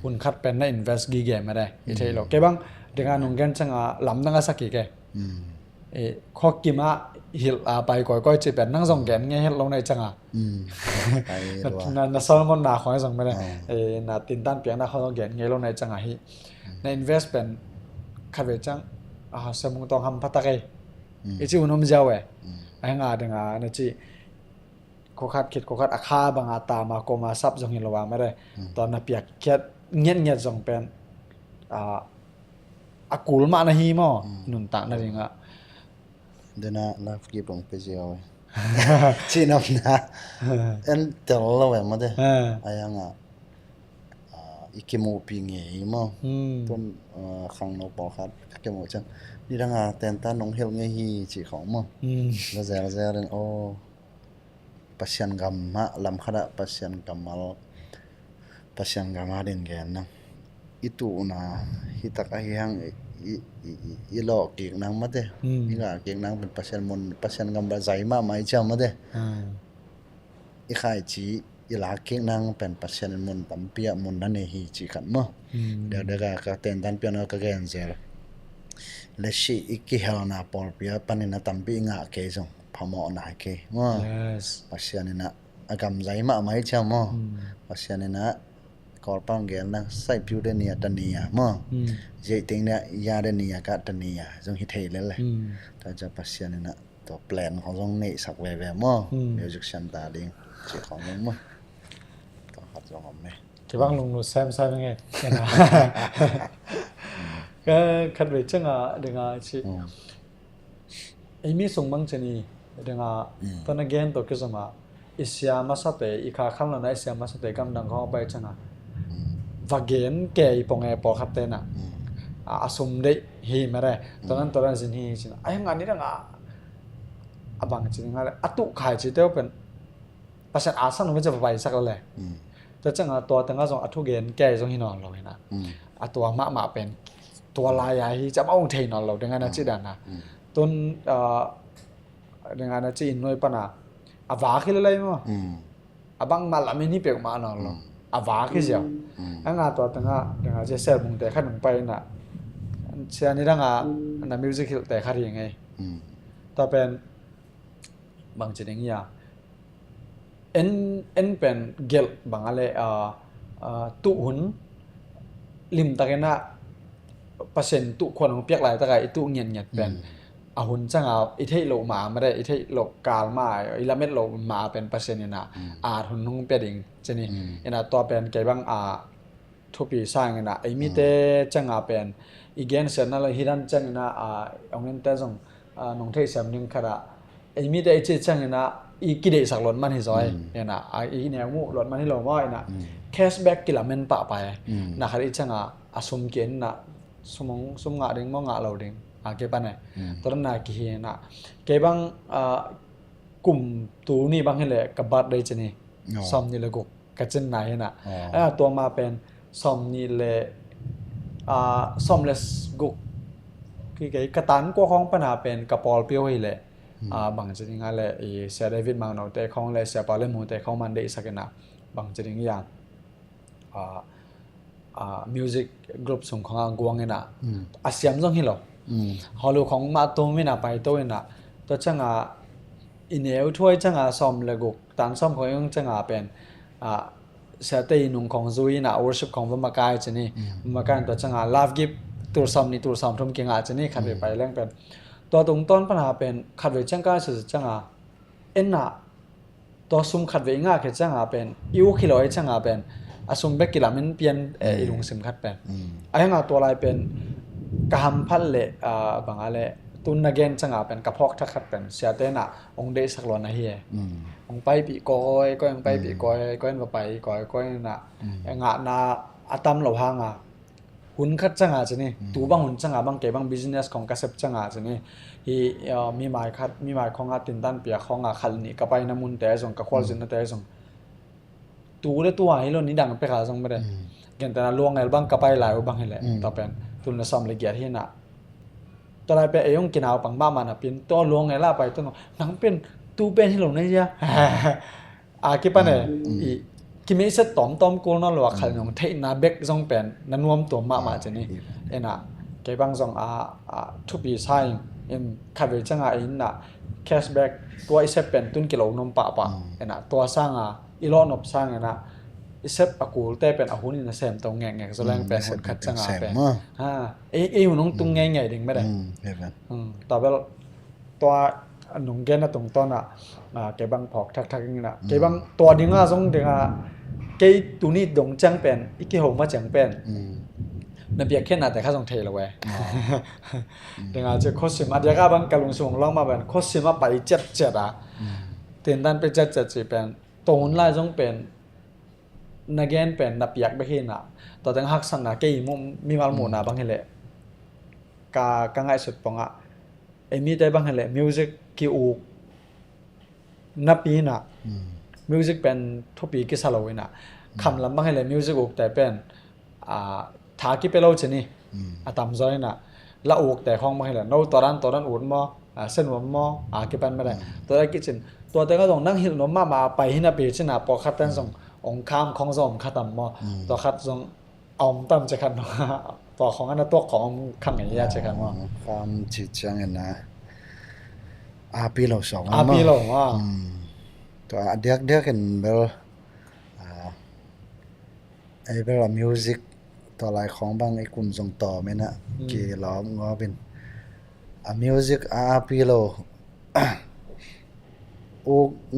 un khat pen na invest gi ge mere i thei lo ke bang denga nung gen changa lam na saki ke khokki ma hil pai koi chi pen nang jong gen nge hel lo nai changa na salmon na khoi jong mere na tin tan piang na khoi gen nge lo nai changa hi na invest pen khave chang semung tong ham patake ichi unom jawe ai nga denga na chi ko khat akha banga ta ma ko ma sap jong hilowa mare to na piak khet nget jong pen akul ma na hi mo nun ta na ringa dena laf ki pong pe jiao chi nam na en tel lo we ma de ayanga ikemo pi nge mo ton khang no po khat kemo chang ni danga ten ta nong hel nge hi chi khong mo la za ren o pasyan gam ma lam khada pasyan kamal pasyan gamadin gen na itu na hitak ahang ilo kik nang mate inga kik nang pen pasyan gam ba zai ma mai cha mate I khai chi ila kik nang pen pasyan mon tampia mon na ne hi chi khan mo da ka ten tan piano ka gen zel le shi ikki helana por pia panina tampi nga ke jong phamo na ke mo pasyan na agam zai ma mai cha mo pasyan na korpang gel na sai piu de nia tania mo je ting na ya de nia ka tania jong hi thei le ta ja pasyan na to plan ho jong nei sak ve mo music sam ta ding chi khong mo to hat jong om me thì bác lùng lụt xem sao nghe cái khát về chân đừng chị ấy mi sung băng chân đừng tao nói gen tôi cái gì mà Asia masate ikha khăm là na Asia masate cam đằng họ bay chân và gen kề bông nghe bỏ khát tên asum đấy hi mà đây tao nói gì hi chân ai ngan ni đằng abang chân ngan atu khai chỉ tao pen pasal asam nó mớiจะไปสักเลยแต่จังตัวตั้งก็ส่งอัทุเกนแก่ส่งหินอนเราเห็นนะตัวมาเป็นตัวลายใหญ่จะมาองเทนอนเราดังนั้นจีดันนะต้นดังนั้นจีนน้อยปนะวาขึ้นเลยมั้งบังมาละไม่นี่เปียกมานอนเราวาขึ้นเสียวอันนั้นตัวตั้งก็ดังนั้นจะเซลล์มุงแต่ขั้นหนึ่งไปน่ะเชียร์นี่ดังนั้นมิวสิกแต่ขั้นยังไงต่อเป็นบางจีนอย่างเงี้ยen pen gel bangale tu hun lim takena pasien tu khon piak lai ta kai tu nyen pen a hun changa I thei lo ma ma dai I thei lo kal ma I la met lo ma pen pasien ni na a hun nung pe ding cheni ena to pen kai bang thupi sang na ai mi te changa pen igen sen na la hiran chang na ongen ta jong nong thei sam ning khara ai mi te che chang naอีกิเดสักหลอนมันให้ซอยเนี่ยนะอีเนี่ยงูหลอนมันให้หลอนว่านะแคชแบ็กกิลาเมนปะไปนะครอีจังอาสมเกณฑ์นะสมงะเด้งมองะเราเด้งเก็บปันเนี่ยตอนนั้นนะกี่นะเก็บบังกลุ่มตัวนี้บังให้เลยกับบัตรได้จะนี่ซ้อมนี่เลยกูก กระเจนไหนน่ะตัวมาเป็นซอมนี่เลยซอมเลสกุกคือกระตันก็ของปัญหาเป็นกระปอลเปียวเลยบางจริงๆอะไรเสียเดวิดมาโนแต่ของเลยเสียปาเลมูแต่ของมันได้สักนะบางจริงๆอย่างมิวสิกกรุ๊ปส่งของกวางน่ะอาเซียมส่งฮิโลฮอลลูของมาตัวไม่น่ะไปตัวน่ะตัวจังอินเอลถ้วยจังซอมเลยกุกตันซอมของยังจังเป็นเสียแต่นุ่งของซุยน่ะ worship ของวมากายจะนี่วมากายตัวจังlove gift ตัวซอมนี่ตัวซอมทุ่มเก่งจะนี่ขัดไปเรื่องเป็นตัวตรงต้นปัญหาเป็นขัดไปจังก้าสุดจังเอ็นน่ะตัวซุ่มขัดไปง่ายแค่จังเป็นอิวคิโลจังเป็นซุ่มเบกกิลามันเปลี่ยนอีลุงซิมขัดเป็นไอ้ง่าตัวลายเป็นกามพัลเล่บางอะไรตุนนักเก็นจังเป็นกระพอกทักขัดเป็นเสียแต่น่ะองเดสักล้อนนะเฮียองไปปีก้อยก็ยังไปปีก้อยก็ยังไปก้อยน่ะงาน่ะอาตมเหล่าหางหุ่นขัดจังจะนี่ตัวบางหุ่นจังบางเก็บบางบิสเนสของกระเซ็บจังจะนี่ฮีมีหมายขัดมีหมายของตินตันเปียของขันนี่ก็ไปน้ำมันแต่ส่งกับควอลซินแต่ส่งตัวเลยตัวให้เรานี่ดังไปขาส่งไม่ได้เกินแต่ละลวงไงบางก็ไปหลายบางให้แหละต่อเป็นตุนละซ้ำละเอียดที่น่ะตัวอะไรเป็นยงกินเอาปังบ้ามันเป็นตัวลวงไงล่ะไปตัวนังเป็นตูเป็นที่หลงนี่จ้ะคิดป่ะเนี่ยคิดไม่เสร็จต้อมกูนั่นหรอกขันของเทน่าเบกส่งเป็นนั่นรวมตัวมาจะนี่น่ะเก็บบางส่งทุบีไซน์ขัดไปจังน่ะแคชแบ็กตัวไอเซปเป็นตุนกิโลนมปะน่ะตัวสร้างอีลอนอบสร้างน่ะไอเซปอากูแต่เป็นอาหุนี่นะเซมตรงแง่ๆแสดงเป็นคนขัดจังเป็นอยู่น้องตุงแง่ๆดึงไม่ได้ต่อไปตัวหนุ่มแกน่ะตรงต้นเก็บบางพอกทักๆนี่น่ะเก็บบางตัวดึงส่งดึงเกยตัวนี้ดงจังเป็นอีกกี่หงมาจังเป็นนั่นเปียกแค่น่ะแต่ข้าส่งเทละเว้ยดึงจะโคสิมาเดียก้าบางกะลุงส่งลองมาเป็นโคสิมาไปเจ็ดเตียนดันไปเจ็ดสิเป็นตัวหุ่นลายส่งเป็นนักเรียนเป็นนับยักษ์ไปเห็นต่อตั้งหักสันเกยมุมมีมาลมูบางเห็นเลยกางไอสุดปองมีได้บางเห็นเลยมิวสิกqui u napina music pen thopi ki salawina khamlam bang hele music uk te pen tha ki pelo chini atam joina la uk te khong bang hele no toran ut mo sen mo ki pan ma da to ki chin to te ga dong nang hil no ma pai hina pe china po khatan song ong kham khong zom khatam mo to khat song om tam che khan to khong an to khong kham ngai ya che khan moความจิตจังนะปีเราสองปีเราตัวเดียกกันเบลไอ้เบลมิวสิกตัวลายของบางไอ้กลุ่มส่งต่อไหมนะกี่ล้อมก็เป็นมิวสิกปีเรา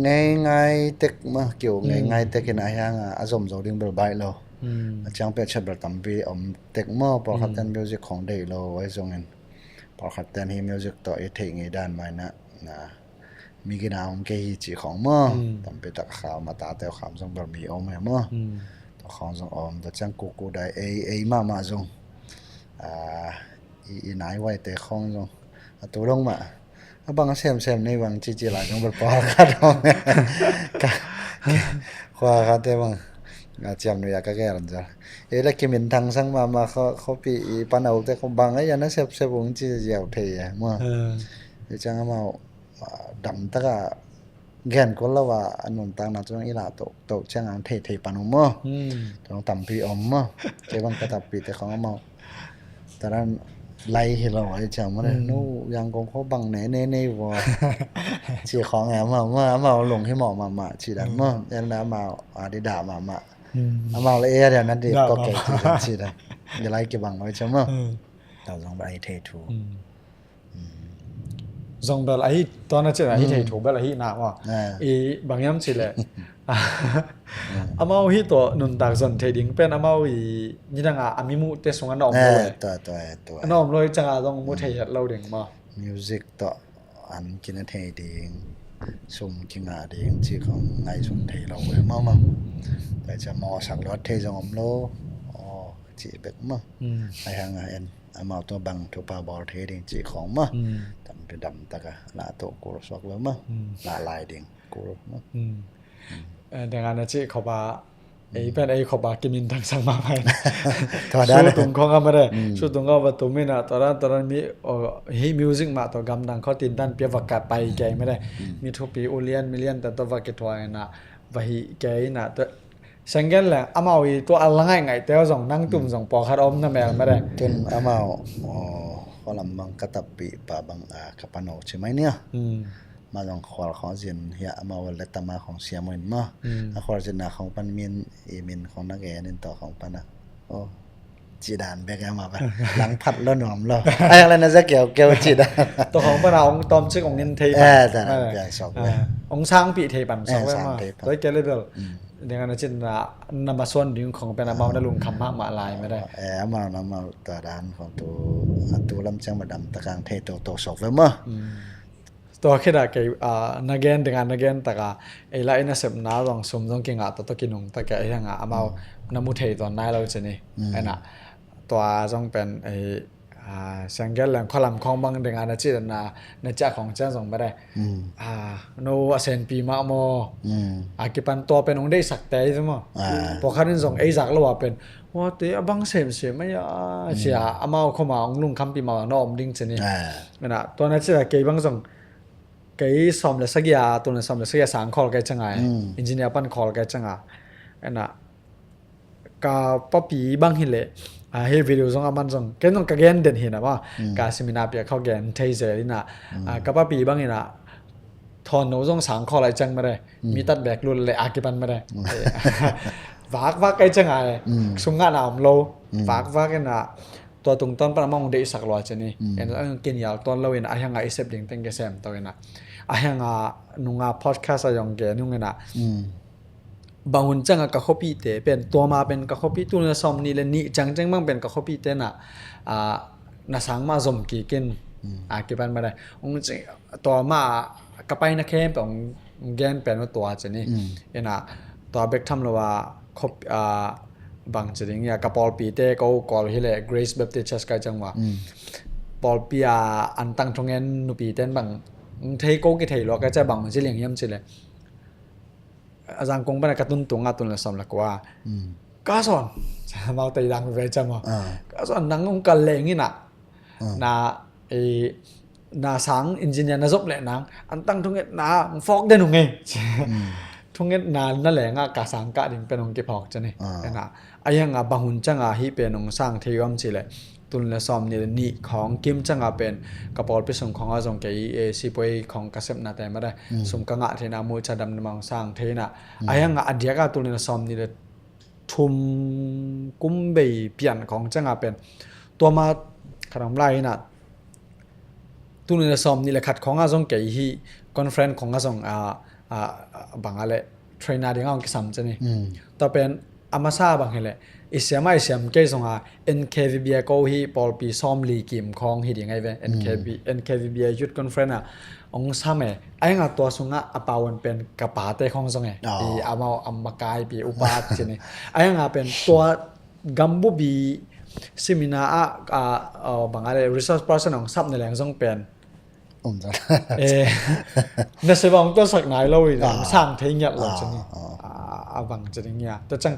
ง่ายเต็กมาเกี่ยวง่ายเต็กกันอะไรอย่างสมดิ่งเบลใบเราจังเป็นชัดแบบตั้มปีเต็กมาพอขัดเต้นมิวสิกของเด็กเราไว้ตรงนั้นพอขัดเต้นให้มิวสิกต่อไอ้เทงไอ้ด้านใหม่นะมีกินเอาเกยจีของมั้งทำไปตักข่าวมาตาเตลขามส่งบะหมี่อมเลยมั้งตัวของส่งอมตัวจังกูได้มาส่งอีไหนไว้แต่ของส่งตัวลงมาบางเซมในบางจีหลายจังบะปอคัดอมขวาคัดแต่บางจำหนูอยากแก้หลังจากแล้วกินเป็นทางสั่งมาเขาปีปันเอาแต่เขาบางไอ้ยันนั้นเซฟวงจีเจียวเทียมั้งจังมาดำตะกะแกนก็แล้วว่าอันนั้นต่างนั้นจงอีหลาโตจังอันเทปานุมะต้องตำปีอมมะเก็บบังกะตับปีแต่ของเมาแต่นั้นไล่ให้เราไอ้จังมันนู้ยังคงเขาบังไหนว่าชีของแหมมาลงให้หมอมาชีดันมะยันแล้วมาได้ด่ามาเลยเดี๋ยวนั้นดิก็เก่งชีดันอย่าไล่เก็บบังไว้จังมะเราต้องไปเททูซองเบลไอ้ตอนนั้นเจอไอ้ที่ถูกเบลไอ้หน้าว่าบางอย่างสิแหละอามาฮิตัวนุนตากส่วนเทดิ้งเป็นอามานี่ดังอามิมุเตสงอันนอมเลยตัวอันนอมเลยจังต้องมุเทียเราเด้งมามิวสิกต่ออันกินเทดิ้งซุ่มกินอาดิ้งที่ของไงซุ่มเทเราเว้ยมาแต่จะมอสักรถเทจงอมโลจีเบ็กมาไอ้หางเอ็นมาตัวบังตัวปลาบอลเทดิ้งจีของมาทำเป็นดำตะกะลาโตกูรสอกเลยมาลาลายดิ้งกูรสมาดังนั้นจีเขาว่า ไอ้เป็นไอ้ขบากิมินทางสังมาไป ธรรมดา สู้ตุงของกันมาได้สู้ตุงก็ว่าตุงไม่น่ะตอนนั้นมีเฮ้ยมิวสิกมาตัวกำดังเขาตินดันเปียวักกาไปแกไม่ได้มีทุกปีอุเลียนมิเลียนแต่ตัววักเกตวายน่ะว่าฮิแกน่ะตัวสังเกตแหละอามาวีตัวอะไรไงแต่ว่าส่งนั่งตุ่มส่งปอคาร์อมนั่นแหละไม่ได้ จนอามาขอลำบังกะตับปีป่าบังกับปานอใช่ไหมเนี่ยมาลองขอของเสียนเฮียอามาวันและตามาของเสียมันมาขอเจนาของปันมีนมินของนักแกนินต่อของปันนะโอ้จีดานไปกันมาไปหลังผัดแล้วหนอมแล้วไอ้อะไรนะจะเกี่ยวจีดาน ตัวของปะเราตอมชื่อของเงินเทย แต่ใหญ่สองเลย องช้างปีเทปันสองเลย ช้าง มา เทปัน ตัวเกลเลอร์เดี๋ยวกันจินนำมาส่วนดึงของเป็นอามาได้ลุงคำมากมาลายไม่ได้ อามาน้ำมาตาดานของตัวลำเชียงมาดำตะกางเทตัวสองเลยมั้ง ตัวคิดอะนักเกนdenganนักเกนตะกาไอ้ละอินะเสพน้าลองสมต้องกินอะตัวกินงตะกาไอ้ยังอะอามาน้ำมุเทตอนนั้นเราจะนี่ไอ้น่ะตัวต้องเป็นไอ้สังเกตแหล่งข้อลำของบางdenganนะจิตนะในใจของเจ้าส่งไปได้โนเซนปีมาโมกิปันตัวเป็นองได้สักแต่ใช่ไหมพอคันนี้ส่งไอ้สักแล้วว่าเป็นว่าแต่บางเสพไม่เสียอามาเข้ามาองลุงคำปีมาโนอมดิ้งจะนี่นั่นน่ะตัวนั้นจะเกี่ยบางส่งcái xóm là sắc ya tuần là xóm là sắc ya sáng call cái chẳng ai engineer pan call cái chẳng ai anh ạ cả papi bang hi lệ hay video zong aman zong cái nong cái gen den hi na ba cả seminar bia khao gen thei giờ đi na cả papi bang hi na thon no zong sáng call lại chẳng mà đây mi tắt bẹc luôn lệ akipan mà đây vác cái chẳng ai sung ngã nào lâu vác cái naตัวตรงต้นปรามองได้สักร้อยจะนี่เอ็นกินยาวตอนเราเอ็นอายังไงเสพดิ่งเต็งแกแซมตัวเอ็นอายังนุงพอดแคสต์ยองแกนุงเอ็นบางคนจังกับข้อปีเตเป็นตัวมาเป็นกับข้อปีตัวนี้ซ้อมนี่เลยนี่จังบ้างเป็นกับข้อปีเตน่ะน่าสังมาสมกี่กินกี่ปันมาได้องค์ตัวมากับไปนักแข่งของแกนเป็นตัวจะนี่เอ็นตัวเบคทำเลยว่าข้อบางจริงเนี่ยกับปอลปีเต้ก็กอลฮิเลเกรซแบบเตชัสกันจังว่าปอลปีอันตั้งตรงนั้นนุปีเต้นบางเทโก้กี่เทหรอกก็จะบางมันจะเลี้ยงย่ำสิเลยอาจารย์คงเป็นการ์ตูนตัวงาตุนละสมละกว่าก็สอนมาตีดังไปจังว่าก็สอนนังองค์กันเลี้ยงนี่น่ะนาสังอินจิเนียร์น่าจบเลยนังอันตั้งตรงนี้นาฟอกได้หนุ่มไงทุกเงี้ยนานนั่นแหละกาสังกะดิ่งเป็นองค์เก็บหอกจะนี่นะไอ้ยังบางหุ่นจังฮิเป็นองค์สร้างเทียมสิเลยตุนและซ้อมนี่นี่ของกิมจังเป็นกระป๋อไปส่งของอาจงเกยซีปวยของกระเซ็บนาแต่ไม่ได้สมกังเทนามูชาดำนมังสร้างเทนะไอ้ยังอดีตก็ตุนและซ้อมนี่เลยทุมกุ้มเบย์เปลี่ยนของจังเป็นตัวมาขนมไล่น่ะตุนและซ้อมนี่เลยขัดของอาจงเกยฮีคอนเฟรนซ์ของอาจงบางอะไรเทรนเนอร์ที่เขาคิดซ้ำจะนี่ต่อเป็นอามาซาบางอะไรอิสยาไม่อิสยามเกยส่งNKVBA ก็ฮีปอลปีซ้อมลีกิมของฮีดีไงเว้ NKVBA ยุดคอนเฟรนซ์องซ้ำไอ้งาตัวส่งอาปาวันเป็นกระป๋าเตะของส่งปีอามาอัมมากายปีอุปาจะนี่ไอ้งาเป็นตัวกัมบูบีซิมินาบางอะไร resource person ของซับในแหล่งส่งเป็นนั่นสิบางตัวสักไหนเราอีกสร้างเทียนเราจะนี่บางจะอย่างเงี้ยแต่จัง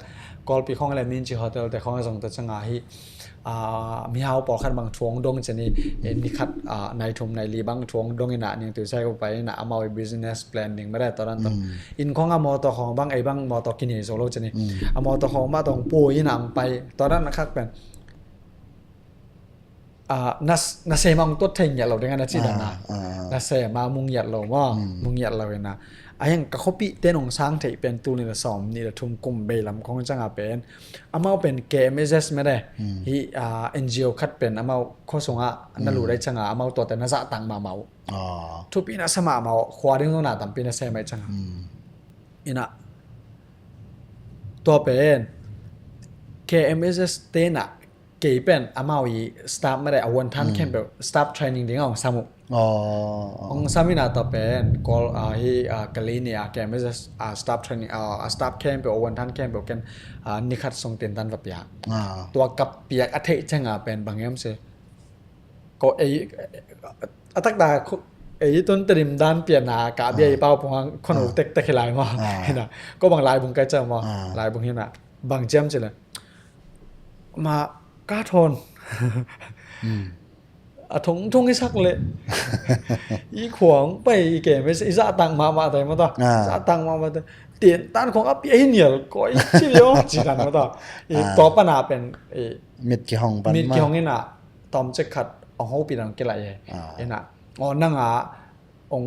กอลปีของอะไรมินจีโฮเทลแต่ของส่งแต่จังฮีมีฮาวปอคันบางทวงดงจะนี่นี่คัดในทุ่มในรีบางทวงดงอีน่ะนี่ตัวใช้เข้าไปน่ะเอามาไว้ business planning ไม่ได้ตอนนั้นอินของมอตัวของบางไอ้บางมอตัวกินเหโซโลจะนี่มอตัวของมาตรงปูอีน่ะไปตอนนั้นนะครับเป็นนาเซมังตัวเทียนเราdenganนะจีดานะนาเซมามุงหยัดเราว่ามุงหยัดเราเนะไอ้ยังกับเขาปีเต้นของสร้างเทเป็นตัวนี่ละสอมนี่ละทุ่มกุมเบลำของจังอาเป็นอามาเป็น KMSS ไม่ได้ที่NGO คัดเป็นอามาโคสงะนั่นรู้ได้จังอามาตัวแต่น่าจะตังมาเมาทุกปีน่าสมาเมาควาดิ้งตรงหน้าตั้งปีน่าเซไม่จังอินะตัวเป็น KMSS เต้นอะเกี่ยเป็นอามาวีสตาฟไม่ได้เอาวันทันแค่แบบสตาฟเทรนนิ่งดิ้งของสมุองสามินาต่อเป็นกอลฮีกาลีนี่แกไม่จะสตาฟเทรนนิ่งสตาฟแค่แบบวันทันแค่แบบกันนิคัดส่งเตียนตันแบบยาตัวกับเปียกอัฐิจังเป็นบางอย่างสิก็ตักตาต้นเตรียมด้านเปลี่ยนกาเบียเป้าพวงคนหูเต็กเขลายมาเห็นนะก็บางลายบุงใกล้เจอมาลายบุงเห็นนะ บางเจมจะเลยมากาทนทงให้สักเลยอีขวางไปอีเก๋ไม่ใช่จะตังมาแต่มาต่อจะตังมาแต่เตียนตันของอัพยัยเนี่ยก็อีชิเดียวจีนันมาต่ออีต่อปัญหาเป็นมิดกี่ห้องปัน มิดกี่ห้องนี่นะตอมจะขัดเอาห้องปีนังกี่ไรเอ็น่ะอ๋อนั่งอง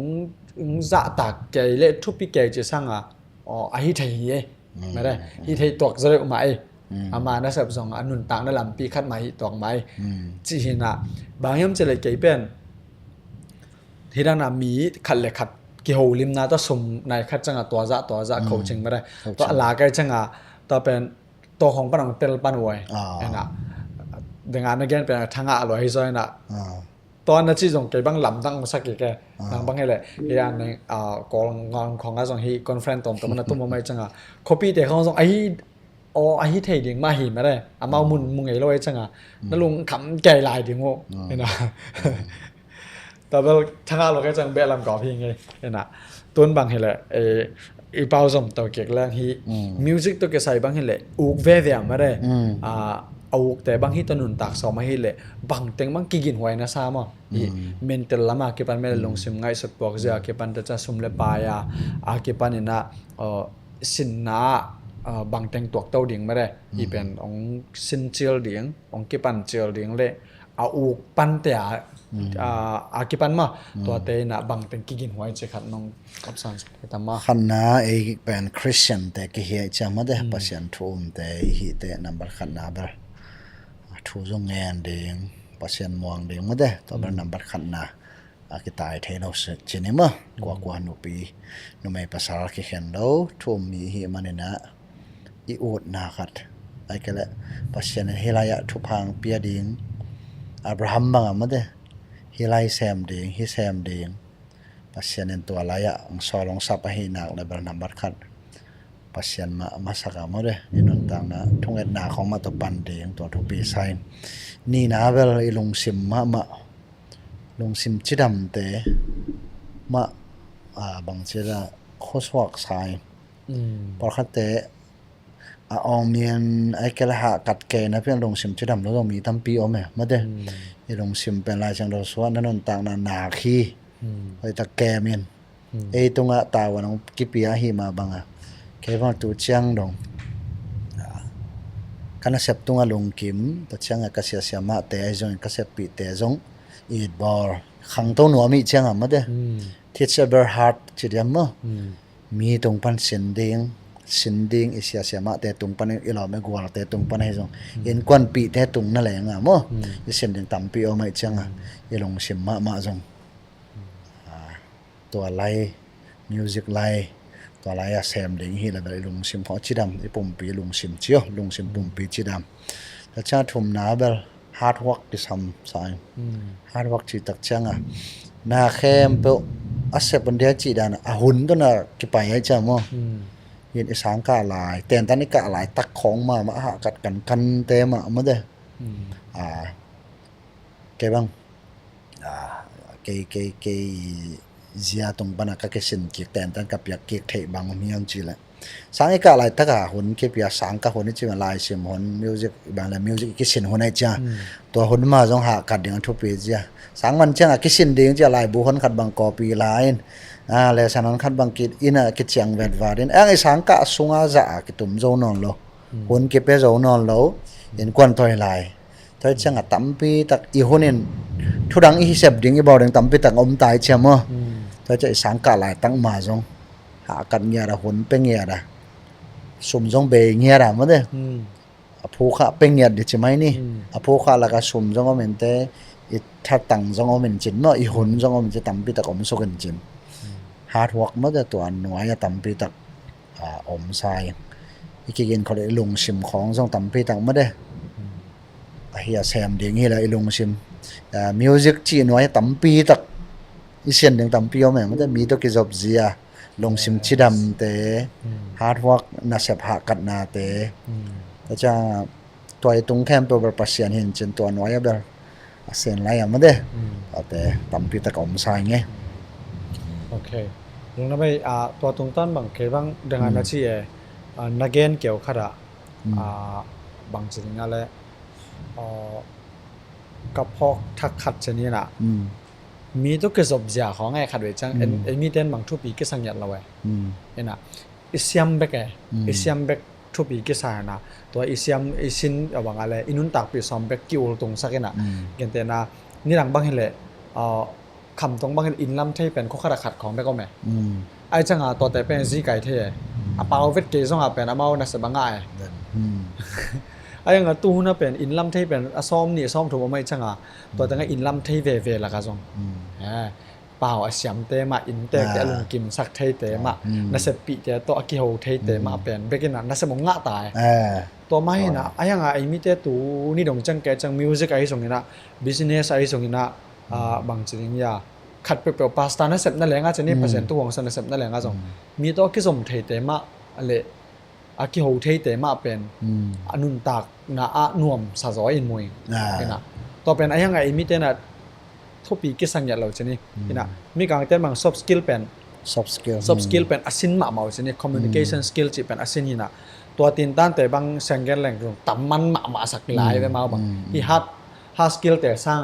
จะตักเกยเล่ทุบปีเกยจะสร้างอ๋อไอ้ไทยไม่ได้ที่ไทยตวกจะได้ออกมาอามานะสับสองอันนุนต่างนั่นลำปีคัดมาตวกมาจีเห็นบางยามจะเลยเกยเป็นที่ด้านมีขัดเลยขัดเกี่ยวริมนาต้องสมในขัดจังตัวจะเขาจริงไม่ได้ตัวลาไกจังตัวเป็นตัวของปนังเตลปันไว้เอ็น่ะดังนั้นนั่นเป็นทางอร่อยที่สุดน่ะตอนนั้นที่ส่งเก็บบางลำตั้งสักกี่แกนางบางให้เลยอย่างในกองงานของการส่งให้คอนเฟรนซ์ตรงแต่มันตุ้มไม่จังคอปี้แต่เขาส่งไอ้เทดิ่งมาหินมาได้มามุงไอ้ร้อยจังนั่นลุงขำแก่ลายดิ่งโง่เห็นนะแต่ว่าทางเราก็จังเบลลำก่อพี่ไงเห็นนะต้นบางให้เลยอีเปาสมตัวเก็กแรงฮีมิวสิกตัวเก็ใส่บางให้เลยอุกเวียมาได้เอาแต่บางที่ตนุนตากสอมาให้เลยบางเต็งบางกินหวยนะซ้ำอ่ะเมนเทลละมาเก็บปันไม่ลงซิมง่ายสักปอกเสียเก็บปันจะสุ่มเลปายาเก็บปันนี่นะสินนะบางเต็งตัวเต้าดิ่งไม่ได้อีเป็นองสินเจียวดิ่งองเก็บปันเจียวดิ่งเลยเอาอุกปันแต่เก็บปันมาตัวเตนะบางเต็งกินหวยจะขัดน้องกับสันเก็บมาขันนะเป็นคริสเตียนแต่กิเฮียจะมาได้ปัสยันทุ่มแต่ฮิเตนับบัลขันนะบัลทูจงเงินเด้งปัสยันมองเด้งมาได้ตัวบัลนับบัลขันนะกิตายเทนเอาเสจนี่มั้งกว่านุปีนุไม่ภาษาคิเห็นเราทุ่มมีฮิมันนะอีอุดนาขัดไอ้ก็เลยปัสยันเฮลายะทุพังเปียดิ่งอับราฮัมบังมาได้เฮลายแซมดิ่งฮิแซมดิ่งปัสยันตัวลายะองสอลองสับให้นักเลยบัลนับบัลขัดปัสยันมาสักการมาเลยนี่นนต่างนะทุ่งเอ็ดนาของมาตัวปันเดียงตัวทุปีไซน์นี่นะเวลาลงซิมมาลงซิมจิดำเตะมาบางทีละโคสวกไซน์พอขัดเตะอองเมียนไอ้แกละหากัดเกนะเพียงลงซิมจิดำแล้วก็มีตั้มปีอมมาเด้ลงซิมเป็นลายจังเราสวนนั่นนนต่างนะนาคีไอ้ตะแกเมียนตรงตาวันน้องกิปีอาหิมาบังKevang tu chiang dong, karena septunga longkim, tu chiang kasih siapa tezong kasih pi tezong, eat bar, khang tu nuami chiang ama deh, teachable heart jadi ama, mi tungpan sending isia siapa teh tungpan ilame gua teh tungpan hezong, in kwan pi teh tung na leng ama, sending tampi oma chiang ilong simma ma zong, tu alai, music lai.ตัวอะไรอะแซมเด้งฮีแล้วแบบลุงซิมพอชิดำไอ้ปุ่มปีลุงซิมเชียวลุงซิมปุ่มปีชิดำแต่ชาทุ่มน้าแบบฮาร์ดวอร์กที่ทำสายฮาร์ดวอร์กที่ตักเชียงนาเข้มเปล่าอาศัยบนเดียจีดานะหุ่นตัวน่ะกี่ไปให้จำมั้งยินไอ้สังกาลายแต่ตอนนี้กาลายตักของมาหากัดกันเต็มมาเด้แกบ้างแกZia tung bana kakesin kik ten tan kapyak kik thei bang miam chila sang ka lai taka hun ke pia sang ka hun chi lai sim hun music bang la music kisin hun ai cha to hun ma jong ha ka ding thu pe zia sang man chang kisin ding cha lai bu hun khat bang copy line le sanon khat bang kit ina ki chang vet varin ang sang ka sunga za ki tum zo non lo hun ke pe zo non lo in kwan toi lai toi chang tampi tak I hunin thudang I sep ding I baw ding tampi tak om tai chamoถ้าจะสังกัดหลายตั้งมาจงหากันเงียระหุ่นเป็นเงียระสมจงเบยเงียระมั้งเด้ผู้ข้าเป็นเงียดิใช่ไหมนี่ผู้ข้าแล้วก็สมจงก็เหมือนแต่ถ้าตั้งจงก็เหมือนจินเนาะหุ่นจงก็เหมือนจะตั้มปีตะอมสุกันจินฮาร์ดวอร์กมั้งเด้ตัวหน่วยตั้มปีตะอมทรายอีกกินเขาเลยลงชิมของจงตั้มปีตะมั้งเด้เฮียแซมเดียงเฮียเลยลงชิมมิวสิกจีนหน่วยตั้มปีตะอีเสียนดึงตั้มปีเอาไหมมันจะมีตัวกิจอบเสียลงซิมชิดำเตะฮาร์ดวอร์กน่าเสียบหักกันนาเตะแต่จะตัวตรงแคมป์ตัวประเสียนเห็นจนตัวน้อยแบบเสียนไรมันเด้แต่ตั้มปีตะกอมใส่ไงโอเคลุงนั่นไปตัวตรงต้นบางเคบางดังนั้นนะที่นักเกนเกี่ยวขัด บางจริงอะไรก็พอกทักขัดชนิดน่ะมีตัวกระสอบยาของไงขัดไว้จังมีเต้นบางทุปีก็สังเกตเราไว้น่ะอิสยามเบกอิสยามเบกทุปีก็สายน่ะตัวอิสยามอิสินบางอะไรอินุนตักปีซอมเบกกิวตรงสักน่ะเกันแต่น่ะนี่หลังบางเห็นแหละคำตรงบางเห็นอินลำที่เป็นข้อขัดของเบกก็แม่ไอ้จังตัวแต่เป็นสีไก่เท่เปาเวทเกซองเป็นเมาน่ะสบง่ายไอ้ยังตู้น่ะเป็นอินลำที่เป็นซ้อมนี่ซ้อมถูกไม่จังตัวแต่ก็อินลำที่เวละก็ซองเปล่าเสียมเตมาอินเตแกลุงกิมสักเทเตมาน่ะสปิเตตัวกิโฮเทเตมาเป็นเบกินน่ะสมงงะตายตัวไม่น่ะไอ้ยังไอ้มีเตตูนี่ดงจังแกจังมิวสิกไอ้ส่งนี่น่ะบิสเนสไอ้ส่งนี่น่ะบางจริงยาขัดเปรี้ยวพาสต้านั่นเสร็จนั่นแหละงั้นจะนี่เปอร์เซ็นต์ตัวของสันเสร็จนั่นแหละงั้นส่งมีตัวกิสมเทเตมาอะไรกิโฮเทเตมาเป็นอนุนตักน่ะนวมสะจอยอินมวยน่ะตัวเป็นไอ้ยังไงมีเตน่ะทุปีกิสังยาเราจะนี่น่ะมีการเต้นบาง soft skill เป็น soft skill เป็นอาศินมาจะนี่ communication skill จีเป็นอาศินนี่น่ะตัวตีนต้านแต่บางเซงเกนแหล่งตรงตั้มมันมาสักหลายไปมาบางที่hard skill แต่สร้าง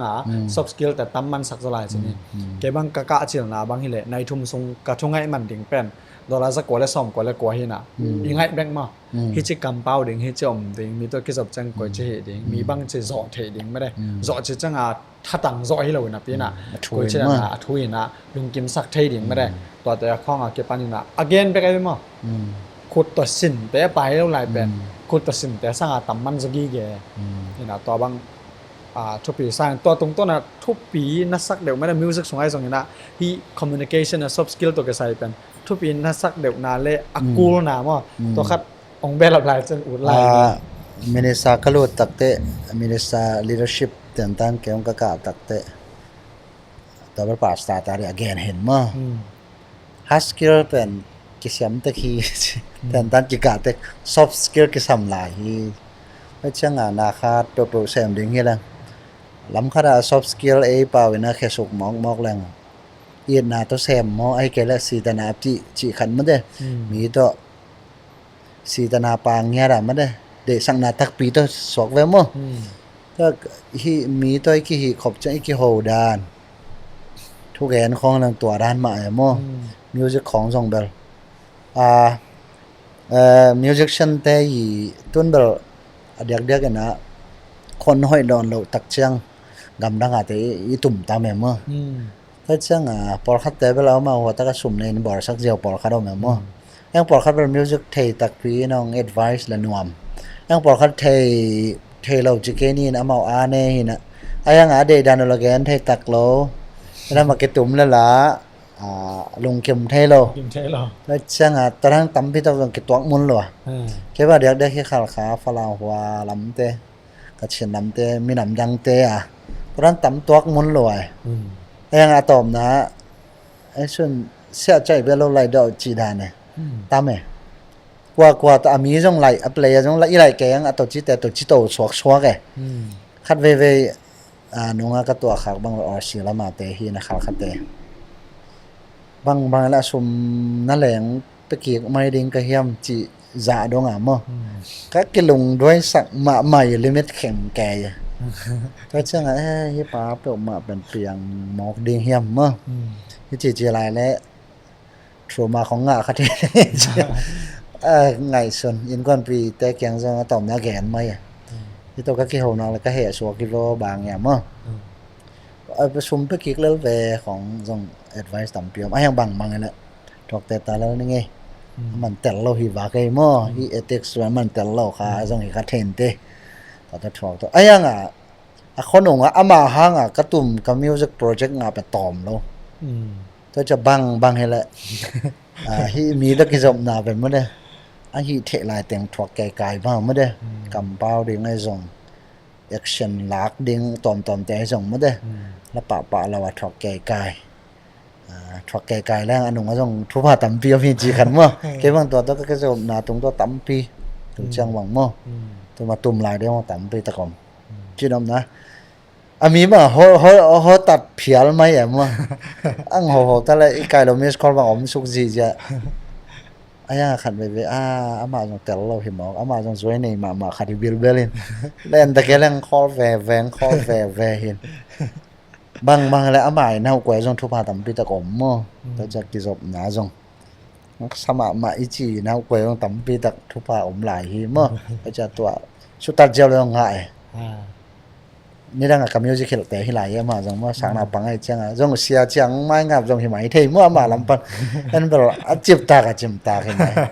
soft skill แต่ตั้มมันสักหลายจะนี่แกบางกะกะเจียงน่ะบางทีแหละในทุ่มทรงกะทงไงมันดิ่งเป็นดอลลาร์สักกว่าและซ่อมกว่าและกว่าหิน่ะยังไงแบงค์มาฮิจิกำเป้าดิ่งฮิจิอมดิ่งมีตัวกิจจังกว่าจะเหดิ่งมีบางจะจ่อเทดิ่งไม่ได้จ่อจะจังถ้าตั้งจ่อให้เราน่ะพี่น่ะกว่าจะน่ะทุยน่ะลุงกิมสักเทดิ่งไม่ได้ตัวแต่ข้องเก็บปานี่น่ะ again ไปไกลไปมั้งขุดตัวสินแต่ไปแล้วหลายเป็นขุดตัวสินแต่สร้างตั้มมันสักกี่แกนี่น่ะตัวบางทุกปีสร้างตัวตรงต้นน่ะทุกปีนักสักเดี๋ยวไม่ได้มิวสิกส่งให้ส่งนี่น่ะที่ communication น่ะ soft skill ตัวก็ใส่เป็นทุกปีนักสักเดี๋ยวนาเละอักกูลนามั้งตัวคัดองเบลหลายจนอุดไหลมินิสากลูตักเตมินิสา leadership เตียนตันเกี่ยวกับการตักเตตัวเป็นปาสตาตารีagain เห็นมั้ง hard skill เป็นกิจกรรมตะกี้เตียนตันกิจการเต soft skill กิจกรรมหลายไม่ใช่งานนาคาตัวโปรเซมดิ้งเงี้ยละล้ำขนาด soft skill เปล่าเวน่าแค่สุกมอกแรงอีน่าตัวเซมมอไอ้แกละสีตนาจีขันมันเด้มีตัวสีตนาปางเงี้ยละมันเด้เด็กสังนาทักปีตัวสอกเวมอก็มีตัวไอ้กี่ขอบใจไอ้กี่โหดานทุกแกนของนั่งตัวด้านมาไอ้มอมิวสิกของซองเบลมิวสิกชันเตยตุนเบลเด็กกันนะคนห้อยดอนเราตักเชียงกำลังอาจจะอีตุ่มตามแม่มอถ้าเชียงปอลคัดเตะไปแล้วมาหัวตะกสุ่มในบ่อสักเดียวปอลคัดเอาแม่มอยังปอลคัดเป็นมิวสิกเทตักพีน้องเอ็ดไวส์และนวมยังปอลคัดเทเราจิเกนี่นะมาอาเน่นะไอ้ยังเดย์ดานอลแกนเทตักโลแล้วมาเกตุ่มแล้วล่ะลงเข็มเทโลแล้วเชียงตอนนั้นตั้มพี่ต้องเก็บตัวมุนหรอแค่ว่าเด็กได้แค่ขาขาฝรั่งหัวลำเตะก็เช่นลำเตะมีลำยังเตะตอนนั้นตั้มตัวมุนหรอไอ้ยังตอมนะไอ้ส่วนเสียใจเบลล์ไล่ดอกจีดานเนี่ยตามไหมกว่าตัวมีจงไล่อัปเลยจงไล่อีไล่แกยังตัวจีแต่ตัวจีโตชัวแกคัดเวนุ่งก็ตัวขากบางออสิละมาเตะฮีนะขากคัดเตะบางละสมนั่นแหละตะกี้ไม่ดิ้งก็เฮียมจีจ่าดงมั้งก็กิลงด้วยสักมาใหม่ลิมิตแข่งแกก็เชื่อไงยี่ป้าเปิดมาเป็นเปียงหมอกดิ้งเฮียมมั้งที่จีอะไรแล้วชัวมาของงาคดีไงส่วนอินก้อนปีแต่เกียงจะต่อมยาแกนไหมที่ตัวก็กี่หัวนอนแล้วก็เหตุชัวกิโลบางอย่างมั้งประชุมเพื่อคิดเรื่องเวของทรง advice ต่ำเปียมยังบางไงนะถกแต่ตาแล้วนี่ไงมันแต่เราหิวกันมั้งที่เอติกส่วนมันแต่เราค่ะทรงหิคัดเทนเต้ต่อจะถกตัวยังคนหนุ่มมาห้างกระตุ้มกับมิวสิกโปรเจกต์ไปตอมแล้วตัวจะบางให้ละที่มีตะกี้จบนาเป็นมั้งเด้ที่เทลายแต่งถกไกลๆบ้างมั้งเด้กำเป้าดิ้งไอ้ทรงaction หลักดิ้งตอมแต่ให้ส่งมั้งเด้แล้วปะเราถกไกลถกไกลแล้วอันนุ่งก็ต้องทุบผ้าตั้มปีมีจีขันมั้งแค่บางตัวก็จะนาตรงตัวตั้มปีตรงเชียงหวังมั้งตัวมาตุ่มลายเดียวตั้มปีตะกอมจีนอมนะมีมั้งเขาตัดเพียลไหมมั้งอังโหแต่ละอีกไกลเราไม่สกอร์บางอมสุกจีจะ aya khat be ama jong tel lo hi mo ama jong zoi nei ma khat bil belin len ta keleng call ve hin bang le ama na kwa jong thu pa tam pi ta kom mo ta ja ki zop na jong sama ma ichi na kwa jong tam pi ta thu pa om lai hi mo ta ja tua su ta jeo lo ngai ni đang cái music hiện tại hiện lại mà giống mà sáng nào bằng ai chăng à giống xia chăng mai ngap giống thì máy thấy mua mà làm pan anh bảo chìm ta cái này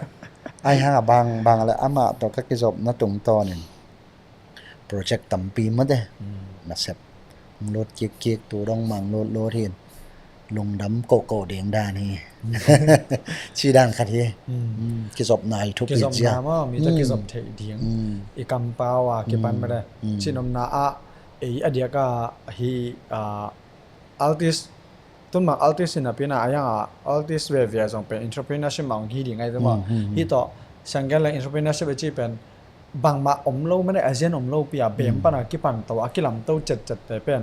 ai hang à bằng là ama to các cái job nó tung to này project tầm pi mất đấy là sếp lột chiếc tủ đông màng lột hiện lùng đấm cổ điện đàn thì chi đàn khát hi cái job này thuộc cái biệt job gì nào mà mình cái job thấy điệnอีกำเปล่าอ่ะcáiปันไม่ได้ชินอมนาอ่ะไอเดียก็ฮีartist ต้นมา artist นะเป็นอะไรอ่ะ artist เวียจงเป็น entrepreneurship มองฮีดีไงตัวมั้งฮีต่อสังเกตเลย entrepreneurship เป็นเป็นบางมาอมโลไม่ได้อาเซียนอมโลปีอ่ะเบี่ยงปันอ่ะกี่ปันตัวกี่ลำตัวจัดแต่เป็น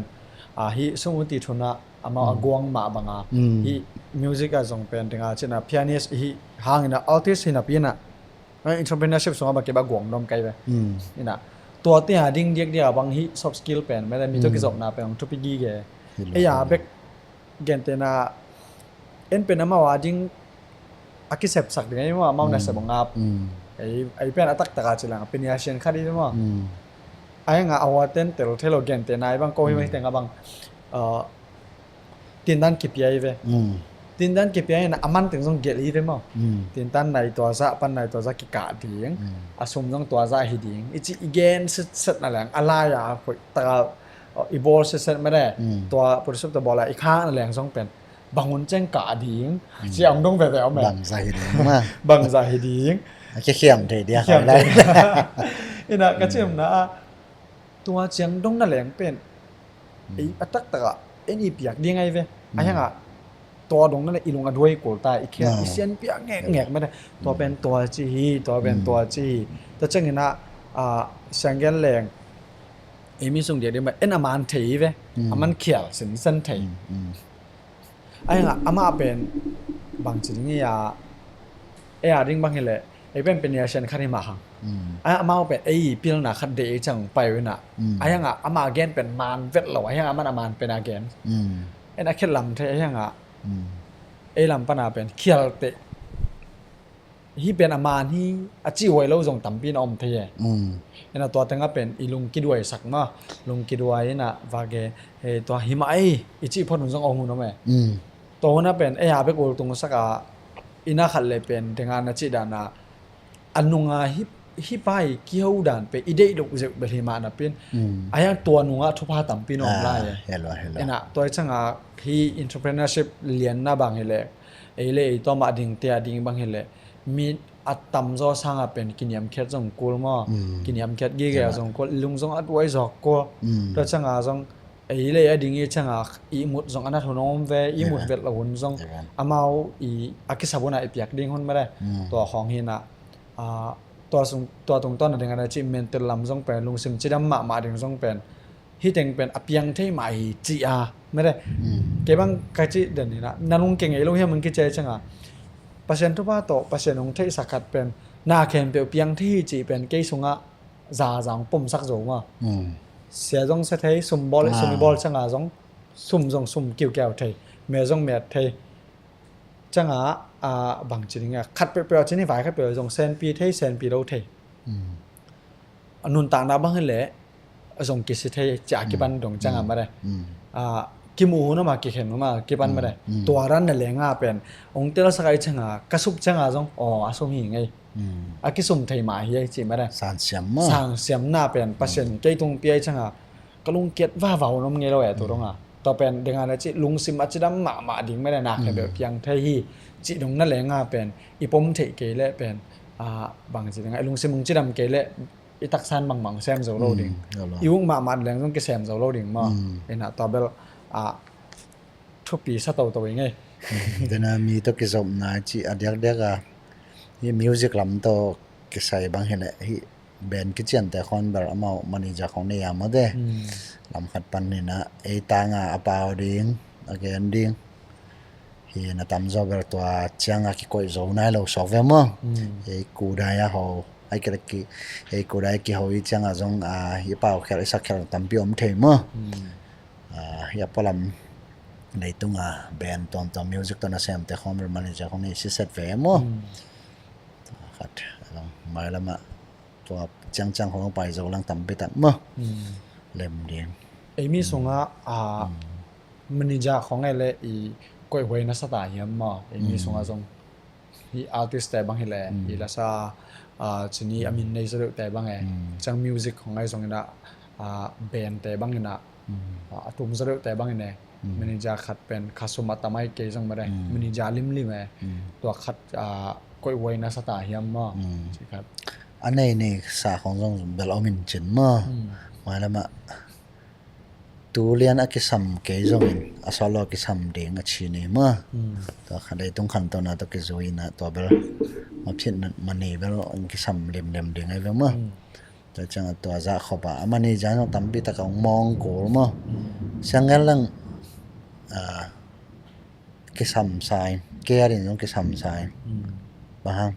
ฮีสมมติทุนอ่ะอามากวางมาบางอ่ะฮี music อ่ะจงเป็นถึงอ่ะเช่นอ่ะ pianist ฮีห่างนะ artist นะเป็นอ่ะentrepreneurship ส่งมาแบบเก็บกวางดมไกลไปนี่นะตัวที่หาดิ้งเดียกเดียวบางฮี soft skill เป็นไม่ได้มีตัวกิจกรรมนะเป็นของทุกปีแกไอ้ยาเบกเกนเตน่าเอ็นเป็นน้ำมาว่าดิ้งอากิเซปสักยังไงว่าเมาในสมองงับไอ้เป็นอัตตะกาจิลังเป็นยาเชนคดีด้วยมั้งไอ้งาเอาว่าเต้นเตลเทโลเกนเตน่าบางก็ไม่แต่งกับบางตินดันกิบยัยเว้ตินดันกิบยัยนะอามันถึงต้องเกลีด้วยมั้งตินดันในตัวซะปันในตัวซะกิกาดีงอาสมต้องตัวซะฮิดีงอีจีอีเกนสุดนั่นแหละอะไรอ่ะตะอีบอลเสร็จไม่ได้ตัวโปรดิวเซอร์ตัวบอลอะไรอีกข้างนั่นแหละต้องเป็นบางคนแจ้งกาดีงเสียงต้องแบบเอาแม่ bằng dài đến mà บางใจดีง cái khiểm thì đi học đây นี่นะก็เชื่อมนะตัวเสียงต้องนั่นแหละเป็นไอ้อัตตะเอ็นอีเปียกดีไงเว้ยไอ้ยังอ่ะตัวตรงนั่นแหละอีลงกันด้วยกูตายอีแค่อีเสียนเปียกแงกไม่ได้ตัวเป็นตัวจีตัวเป็นตัวจีแต่จังนี่นะเสียงแกนแรงไอ้มีส่งเดียวเดียวมันเอ็นอามันถีเว้ยอามันเขียวสินเส้นถีไอ้ยังอ่ะอามาเป็นบางสิ่งนี่ไอ้ดิ่งบางทีเลยไอ้เป็นยาเชนคาริมาหังไอ้อามาเป็นไอ้ปีนหนาคันเดย์จังไปเว้ยน่ะไอ้ยังอ่ะอามาแกนเป็นมานเวทเหล่าไอ้ยังอามันเป็นอาแกนไอ้นักเขียนลำเทไอ้ยังอ่ะไอ้ลำปนาเป็นเขียวเตะที่เป็นอามันที่อาจิวไว้เราส่งตั้มปีนอมเทไอ้น่ะตัวตั้งก็เป็นอีลุงกิดไว้สักมาลุงกิดไว้น่ะว่าแกตัวหิมะอีจิพอหนุ่มส่งเอาหูน้องแม่ตัวนั้นเป็นไอ้หาไปกูตรงสักอินาขัดเลยเป็นแต่งานนัจิดานะอันนุงฮิไปเกี่ยวด่านไปอีเดดกเจ็บเบลิมานะเป็นไอ้ยังตัวนุงทุพาตัมปีนอมไล่ไอ้น่ะตัวจังฮี entrepreneurship เรียนน่ะบางเฮเลไอ้เลยตัวมาดิ่งเตียดิ่งบางเฮเลมีอัตตัมโซสังเป็นกินยำแคทจงกูลมั้งกินยำแคทกี่แก่จงกูลุงจงอัดไว้จอกกูตัวจังจงไอ้เลยไอ้ดิ่งจังอีมุดจงอันนั้นหุ่นอมเวอีมุดเวทละหุ่นจงอามาอีอากิสาบุนะไอ้เปียกดิ่งหุ่นไม่ได้ตัวของเฮน่ะตัวตรงต้นอะไรกันจีเมนเตลลำจงเป็นลุงซิมจีดำมาดิ่งจงเป็นที่แต่งเป็นอเปียงที่ใหม่จีอาไม่ได้เก็บบังกะจีเด่นนี่นะนั่นลุงเก่งไอ้ลุงเฮียมันกิจใจจังปัจจัยทุกว่าโตปัจจัยนงที่สักกัดเป็นนาเข็มเปียวเปียงที่จีเป็นเกยสุงะจ่าจังปุ่มสักโจมาเสียจงเสถียสุ่มบอลจังจงสุ่มเกี่ยวแก้วเทเมื่อจงเมื่อเทจังบางจริงขัดเปรียวชนิดฝ่ายขัดเปรียวจงเซนปีเทเซนปีเราเทนุนต่างดาวบางเหล่จงกิจเทจากกิบันดงจังมาได้กิมูนะมากิเห็นมากิบันมาได้ตัวรันนั่นแหละง่าเป็นองค์เตลสกายจังกระสุบจังจงอาสมีไงกิสุ่มไทยมาเฮียจีมาได้สารเสียมหน้าเป็นปัจจัยเกยตรงเปียจังก็ลุงเกียรว่าเบาน้ำเงี้ยเราตัวตรงต่อเป็นเรื่องอะไรจีลุงซิมอาจจะดำหมาดิ่งไม่ได้นักแค่แบบเพียงเท่าที่จีดงนั่นแหละง่าเป็นอีปมเทเกลเลยเป็นบางจียังไงลุงซิมมึงจีดำเกลเลยอีตักซันบางแซมโซโลดิ่งอีวุ้งหมาแรงต้องแกแซมโซโลดิ่งมาเป็นต่อเบลทุกปีสัตว์ตัวยังไงเดี๋ยวนะมีตัวกิจกรรมนะจีอันเดียกที่มิวสิกลำตัวกิจใส่บางเห็นเลยที่แบนกิจยันแต่คนแบบเอามันนี่จากของเนี่ยมาเด้ลำขัดปันนี่นะไอ้ตางอาเปาดิ่งโอเคดิ่ง hi na tam zo ber to changa ki koi zo nai lo so ve mo e ku da ya ho ai ke ki e ku da ki ho i changa zong hi pau khel sa khel tam pi om the mo ya polam nei tunga band ton music to na sem te homer manager hong ni si set ve mo khat mai lama to chang hong pai zo lang tam pi tam mo lem ding ไอ้มีสงะมันนี่จะของไอ้เลยอีก้อยหวยนัสตาเฮียมมาไอ้มีสงะทรงอีอาร์ติสต์แต่บางเฮแลอีละซาชนีอามินในสระแต่บางไงจังมิวสิกของไอ้ทรงน่ะแบนแต่บางน่ะตุ่มสระแต่บางไงมันนี่จะขัดเป็นคาสุมาตามไอ้เกย์จังมาได้มันนี่จะลิมไงตัวขัดก้อยหวยนัสตาเฮียมมาใช่ครับอันนี้นี่สาของทรงเบลอามินจินมามาแล้วมาตูเรียนอากิสัมเกยจงอินอาสาลอกิสัมเด้งอาชีนี่มาตัวขันได้ตรงขันตัวน่ะตัวกิจวินะตัวเบลมาพิจารณามันนี่เบลอันกิสัมเล็มเด้งไอ้เบลมาตัวจังตัวจะขบะมันนี่จังตั้มปีตะกงมองกูมาเสียงงั้นลังกิสัมสายเกียร์นี่จงกิสัมสายบาง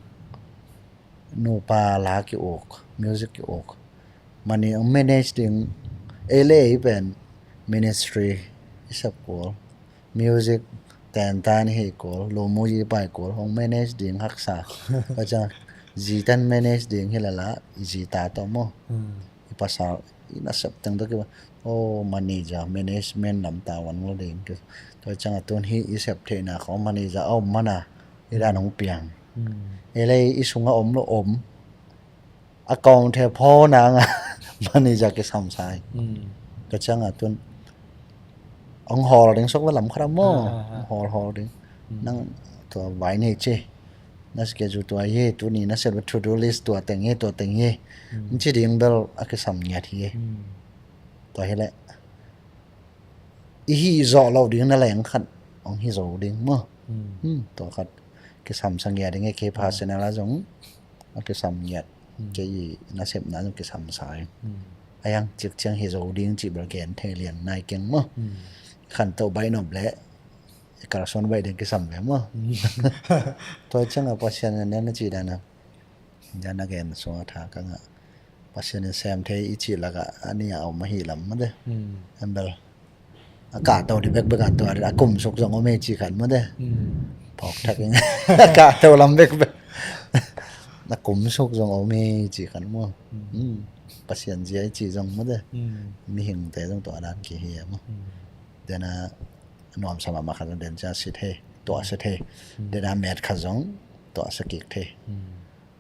นูปาลากิโอกมิวสิกกิโอกมันนี่ang manage ดิ้งเอเล่เป็น ministry isap ko music tan hi ko lo mo ji pai ko hong manage ding haksa acha jitan manage ding hilala jita to mo ipasa ina sap tang da ke o manager management nam ta wan lo ding to chang ton hi isap the na ko manager om mana ira nong piang ele isunga om lo om account the pho na nga manager ke sam saiก็ช่างตัวองหอดิ้งสกว่าลำคราโม่หอดิ้งนั่งตัวไว้เนี่ยเจนั่นสเกจูตัวเย่ตัวนี้นั่นเสร็จว่า to do list ตัวแต่งเย่มันจะดิ้งเบลอักษรเนี่ยทีตัวเห็นแหละอีฮีจอเราดิ้งนั่นแหละขัดองฮีจอดิ้งมั่ตัวขัดอักษรสังเกตดิ้งเคพาสนาละจงอักษรเนี่ยเจยี่นั่นเสร็จนั่นอักษรสายไอ้ยังจิกเชียงเฮโซดิ้งจีบแกนเทเลียนนายเก่งมั้งขันโตใบหนบเละกระสอนใบเด็กกิสัมแบบมั้งตัวเชียงกับปัจจัยนั้นจีดานะยันนักเรียนสอนท่ากันอ่ะปัจจัยแซมเทอีจีละก็อันนี้เอามาหิลำมั้งเด้อันเบลอากาศตัวที่เบกอากาศตัวอากาศสุกจงเอาเมจิกันมั้งเด้พอกทักยังอากาศตัวลำเบกอากาศสุกจงเอาเมจิกันมั้งปัจจัยจีไอจีจงมั้งเด้มีหิงแต่จงตัวด้านกี่เหี้ยมั้งเดี๋ยวนะนอมสมามาขันเดินจะสิเทตัวสิเทเดี๋ยวนะเมตรขันจงตัวสกิกเท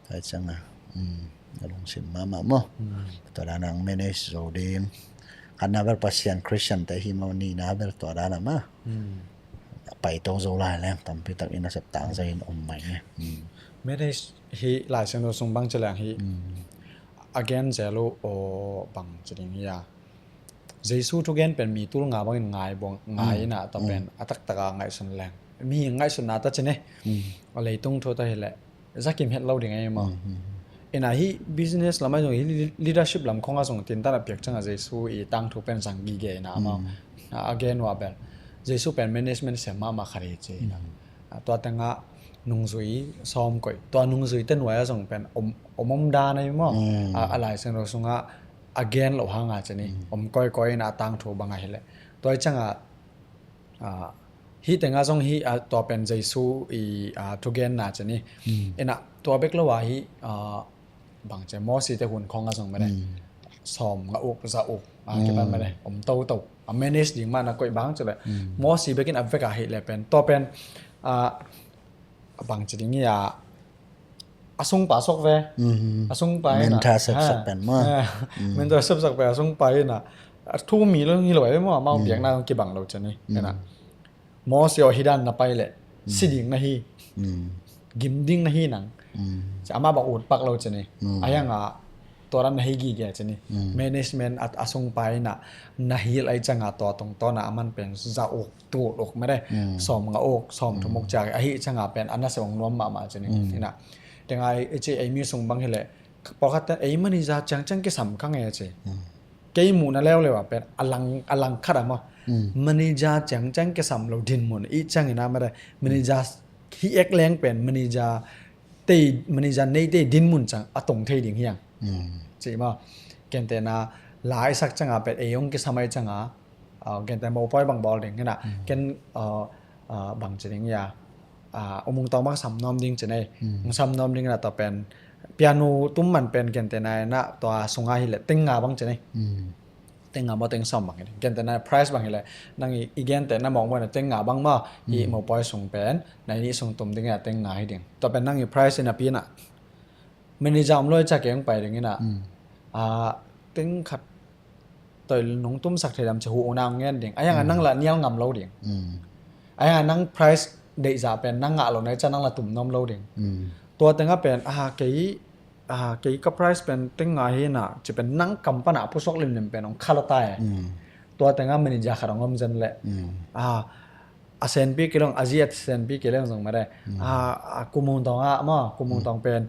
ใช่จังนะลงสิมามั้งตัวด้านนั้นไม่ได้โซดีมขันน่าเป็นปัจจัยคริสเตียนแต่ฮิมาวนีน่าเป็นตัวด้านนั้นมั้งไปโตโซลาแล้วตั้มพิทักษ์อินทรัพย์ต่างใจอมใหม่เนี่ยไม่ได้ฮีหลายเซนโดส่งบังเจริญฮีagain เจลูโอบังจริงๆเนี่ยเจสูทุกเย็นเป็นมีตัวงาบางง่ายบงง่ายนะแต่เป็นอัตตะกาง่ายสุดแรงมีง่ายสุดนะแต่เจเนี่ยอะไรต้องโทษตัวเหละจะกินเห็ดเราได้ไงมั้งเอ็นไอฮี business ลำไม่ตรงฮี leadership ลำคงก็ส่งตินตั้งแต่เปียกจังเจสูอีตั้งทุกเป็นสังกีเกนะมั้งagain ว่าแบบเจสูเป็น management เสียมาขายเจนะตัวแต่งอ่ะนุ่งสุยซ้อมก่อยตัวนุ่งสุยเต้นไว้ส่งเป็นอมดาในมั้งอะไรเช่นเราส่งอ่ะ again เราหางอาจจะนี่ก้อยน่าตั้งถูกบางไงเลยตัวจังอ่ะฮีแต่งอ่ะส่งฮีตัวเป็นใจสู้อีทุกเย็นน่าจะนี่เอ็น่ะตัวเบกละว่าฮีบางใจมอสีแต่หุ่นของอ่ะส่งไม่ได้ซ้อมกะอกจะอกเก็บไม่ได้โตmanage ยิ่งมากนะก้อยบางจะเลยมอสีเบกินอัพเฟกอะฮีเลยเป็นตัวเป็นบางจริงๆเนี่ยอาซุงป่าซอกเวอาซุงไปนะเมนทาสักเป็นมั้งเมนทาสักเป็นอาซุงไปนะทุกมีเรื่องนี้เลยมั้งมาเบียงหน้ากี่บังเราจะนี่นะมอสยอฮิดันนะไปเลยสิดิ่งนะฮีกิมดิ่งนะฮีนังจะอามาบอกอุดปักเราจะนี่อายังอ่ะตัวนั้นนะฮีกี่แกจะนี่ management อาซุงไปนะฮีอะไรจังอ่ะตัวตรงต้นนะมันเป็นจะอกตัวอกไม่ได้สอมงาอกสอมทุกมุกจากไอ้จังอ่ะเป็นอันนั้นสมองน้อมมาจะนี่นะแต่ไอ้เจไอ้มีส่งบางทีเลยพอคัดไอ้มันนี่จะจังก็สำคัญไงเจไอ้หมูนั่นแล้วเลยว่าเป็นอลังขัดมั้ง มันนี่จะจังแกสำเราดินหมดอีจังอีน่าไม่ได้มันนี่จะฮีเอ็กแรงเป็นมันนี่จะเตยมันนี่จะในเตยดินมุนจังอะตงเทยดิ่งเฮียงใช่ไหมแกนแต่น่ะหลายสักจังอ่ะเป็นเอยงแกสมัยจังอ่ะแกนแต่โมปอยบางบอลดิ่งน่ะแกนบางจะดิ่งยาอมุงตองมักสำนอมดิ่งจะในสำนอมดิ่งน่ะต่อเป็นเปียโนตุ้มมันเป็นแกนแต่นายน่ะตัวสงาหิเลติงงาบางจะในtengah mau teng som bang ini gen tena price bang ile nang igen tena mong mo na tengah bang ma I mo poi sung pen na ni sung tum tengah tengah hi ding to pen nang i price na pi na meni jam loi cha keng pai ding na teng khat toi nong tum sak thai dam cha hu nang ngen ding ayang nang la nial ngam lo ding ayang nang price dei za pen nang nga lo nai cha nang la tum nom lo ding ตัวtengah pen cái price pen tengah hi na chỉ pen nang kampana pusok lim pen ong khalatai tua tengah menija kharong om jan le asenpi kilong aziat senpi kilong jong mare kumung tong ma kumung tong pen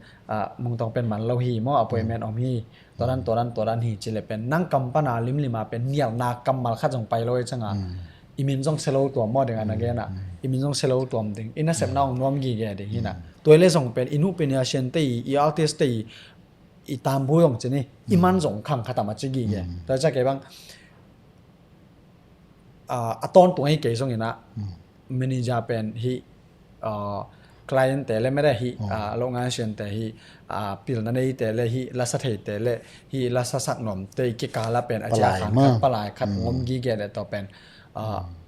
mung tong pen man lo hi mo appointment om hi toran hi chile pen nang kampana lim lima pen nial na kamal kha jong pai loi changa imin jong selo tua mo dengan agena imin jong selo tuam ding ina sep naung nom gi ge ding hina toile jong pen inu pen ya shen te I artist te I tam bu yong chini iman jong khang khatama chi gi ge ta cha ke bang aton tu ai ke jong ina manager pen hi client te le mere hi lo nga shen te hi pil na nei te le hi la sa thei te le hi la sa sak nom te ki ka la pen acha khan palai khat ngom gi ge de to pen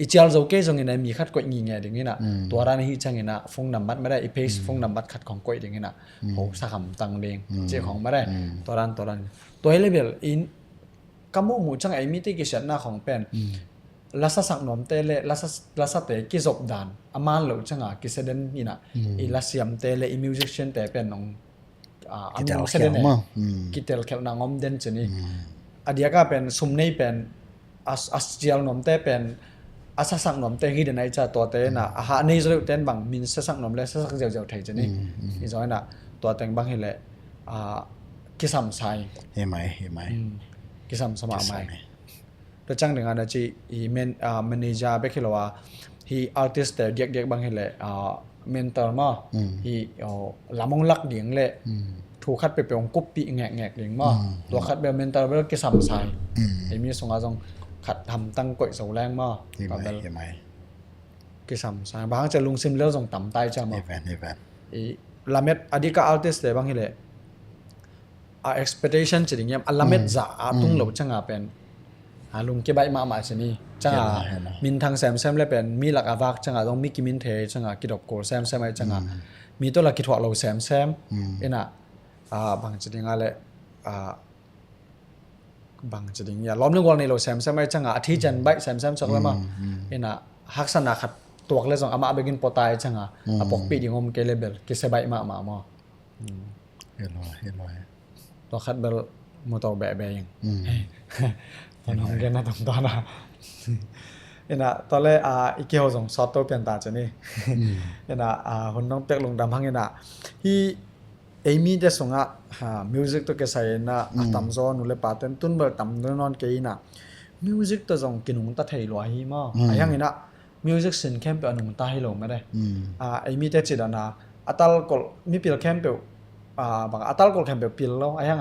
ichial zo ke jong ina mi khat ko ngi nge ding ina to ran hi chang ina phone number ma da I paste phone number khat khong koi ding ina ho sa kham tang ding che khong ma da to ran toy level in kamu mu chang ai mi te ki shat na khong pen la sa sak nom te le la sa te ki zop dan aman lo changa ki seden ina I la siam te le I musician te pen nong amu seden ki tel khel na ngom den cheni adia ka pen sum nei pen as jial nom te pen asa sak nom te hi de nai cha to te na ha nei zeu ten bang min sa sak nom le sa sak jeu thai chani I zoi na to teng bang hi le ki sam sai he mai ki sam sama mai to chang dengan na chi I men manager be khilawa hi artist te dek bang hi le mentor ma hi lamong lak ding le thu khat pe peong kup pi ngek ding ma to khat be mentor be ki sam sai ai mi songa jong khát thầm tăng quậy dầu lang mà cái sầm sáng bangจะลุงซิมแล้วส่งต่ำใต้จะมาลาเม็ดอดีตก็อาร์ติสต์เลยบางทีเลยexpectation จะอย่างเงี้ยลาเม็ดจ่าตุ้งหลบจังอ่ะเป็นลุงเก็บใบมาชนีจังอ่ะมินทางแซมเลยเป็นมีหลักอาวักจังอ่ะต้องมีกิมินเทจังอ่ะกิดอกโกแซมไอ้จังอ่ะมีตัวหลักกิดหัวเราแซมเอ็น่ะบางจะอย่างเงี้ยเลยบางจะดิ่งอย่าล้อมเรื่องวันนี้เราแซมไม่จังอ่ะที่จันใบแซมสักแล้วมั้งเอ็น่ะฮักษณะขัดตัวเลยส่งอามาเบกินปอตายจังอ่ะปกปิดอย่างงมเกลเบลกิเซใบมาเห็นลอยตัวขัดเบลมูตัวแบะยังตอนน้องแกน่าตอนน่ะเอ็น่ะตอนแรกอีเกียวส่งซอฟต์ตัวเปลี่ยนตาจะนี่เอ็น่ะคนน้องเปียกลงดำพังเอ็น่ะที่ไอ้มีจะส่งมิวสิกตัวแกใส่น่ะตำซ้อนนู่นเลยปาเต้นตุ้นเบิร์ตำนอนเกยน่ะมิวสิกตัวส่งกินหงตาไทยลอยหิมะไอ้ยังไงน่ะมิวสิกสินแคมเปหงตาให้ลงไม่ได้ไอ้มีแต่จิตน่ะอัตลกอลมีพิลแคมเปบางอัตลกอลแคมเปพิลแล้วไอ้ยัง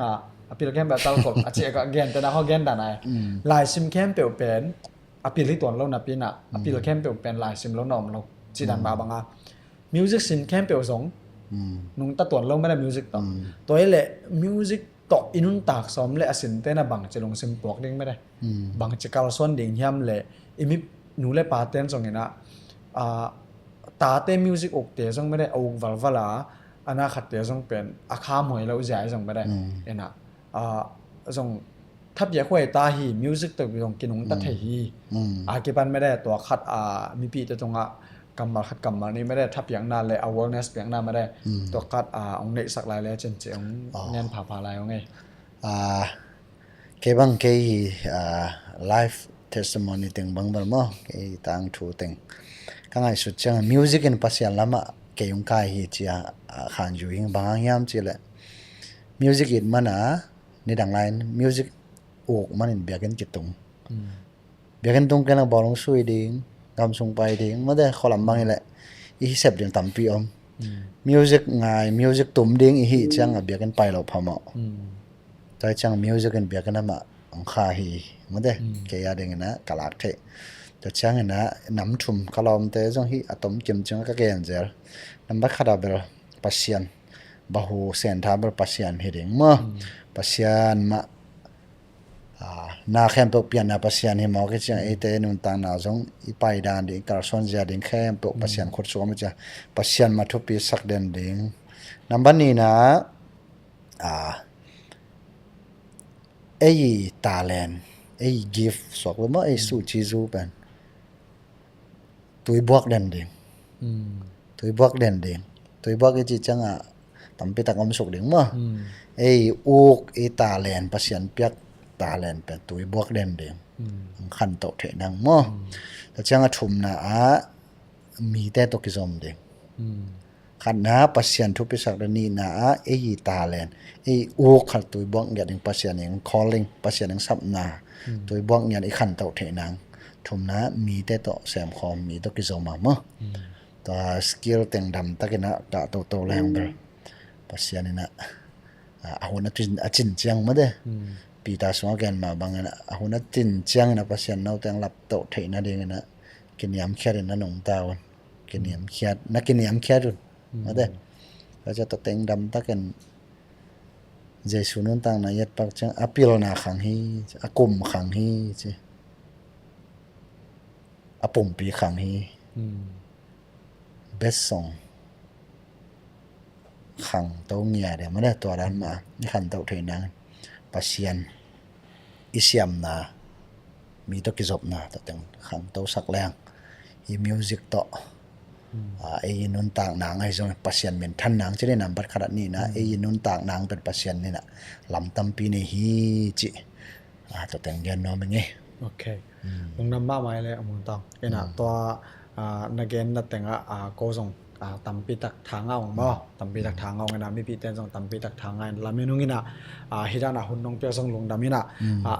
พิลแคมเปอัตลกอลอาเจก็แกนแต่น่ะเขาแกนด่านไหนลายซิมแคมเปเป็นพิลที่ตัวเราน่ะปีน่ะพิลแคมเปเป็นลายซิมแล้วนอมเราจิตด่านบางมิวสิกสินแคมเปส่งนุ่งตะตัวเราไม่ได้มิวสิกต่อตัวนี้แหละมิวสิกต่ออินุนตากซ้อมเลยสินเต้นบังจะลงซิมปวกดิ้งไม่ได้บังจะการซ้อนดิ้งย่ำเลยอิมิหนูเลยปาเต้นส่งเงี้ยนะตาเต้นมิวสิกอกเตะส่งไม่ได้เอาวัลวลาอันนั้นขัดเตะส่งเป็นอาคาหมวยเราใหญ่ส่งไม่ได้เอ็นะส่งทับแยกไว้ตาหีมิวสิกตัวส่งกินหงตัดหีเก็บปันไม่ได้ตัวขัดมีปีจะตรงกำมาขัดกำมานี่ไม่ได้ทับอย่างนั้นเลย awareness อย่างนั้นไม่ได้ตัวกัดองเนสักลายแล้วเจนเจียงเงินผ่าลายองไงเก็บังเกยlive testimony ตึงบังบัลมั้งเกยต่างทูตึงก็ไงสุดจัง music in ภาษาละมะเกยงกายฮีจีขันอยู่ยิงบางยามจีเลย music in มันนี่ดังไลน์ music อกมันเบียกันจิตตรง biakin tung kana bolong sui ding gam sung pai ding ma de kholam bang ile I sep ding tampi om music ngai music tum ding I hi chang a biakin pai lo phama tai chang music en biakin ma ang kha hi ma de ke ya ding na kalak the to chang na nam thum kalom te jong hi atom kim chang ka ken zer number khada ber pasian bahu sen tha ber pasian hi ding ma pasian ma na khem pe pian na pasian hi mo ke chang e te nun ta na jong I pai dan ding kar son ja ding khem pe pasian khot so ma cha pasian ma thu pi sak den ding number ni na ei talent ei gift sok ma ei su chi zu pen tui buak den ding tui buak den ding tui buak chi chang a tampi tak om sok ding ma ei uk ei talent pasian piak talent pen tui buak den ding khan to the nang mo ta chang a thum na a mi te to ki zom ding khan na pasian thu pi sak ni na a ei talent ei uk khal tui buak ya ding pasian eng calling pasian eng sap na tui buak ya I khan to the nang thum na mi te to sem khom mi to ki zom ma ta skill teng dam takina ta to lang ber pasian ina ahuna tin achin chiang ma de pi ta so gen ma bangana ahuna tin chiang na pasian nau teng lap to theina ding na kiniam khyat na nong tawn kiniam khyat na kiniam khyat ma de ta cha to teng dam taken jesu nun tang na yat pak chang apil na khang hi akum khang hi chi apum pi khang hi best song khang to ngia de ma de to dan ma ni khan to theina pasian isiam na mi to ki zop na to teng khang to sak lang I music to ei nun tang nang ai zong pasian men than nang chine number kharat ni na ei nun tang nang pen pasian ni na lam tam pi ni hi chi to teng gen no me nge okay lung nam ma mai le amun tang ena to na gen na tenga ko zong tampi tak thanga ong mo tampi tak thanga ong na mi pi ten jong tampi tak thanga la menung ina hirana hunnong pe jong lung damina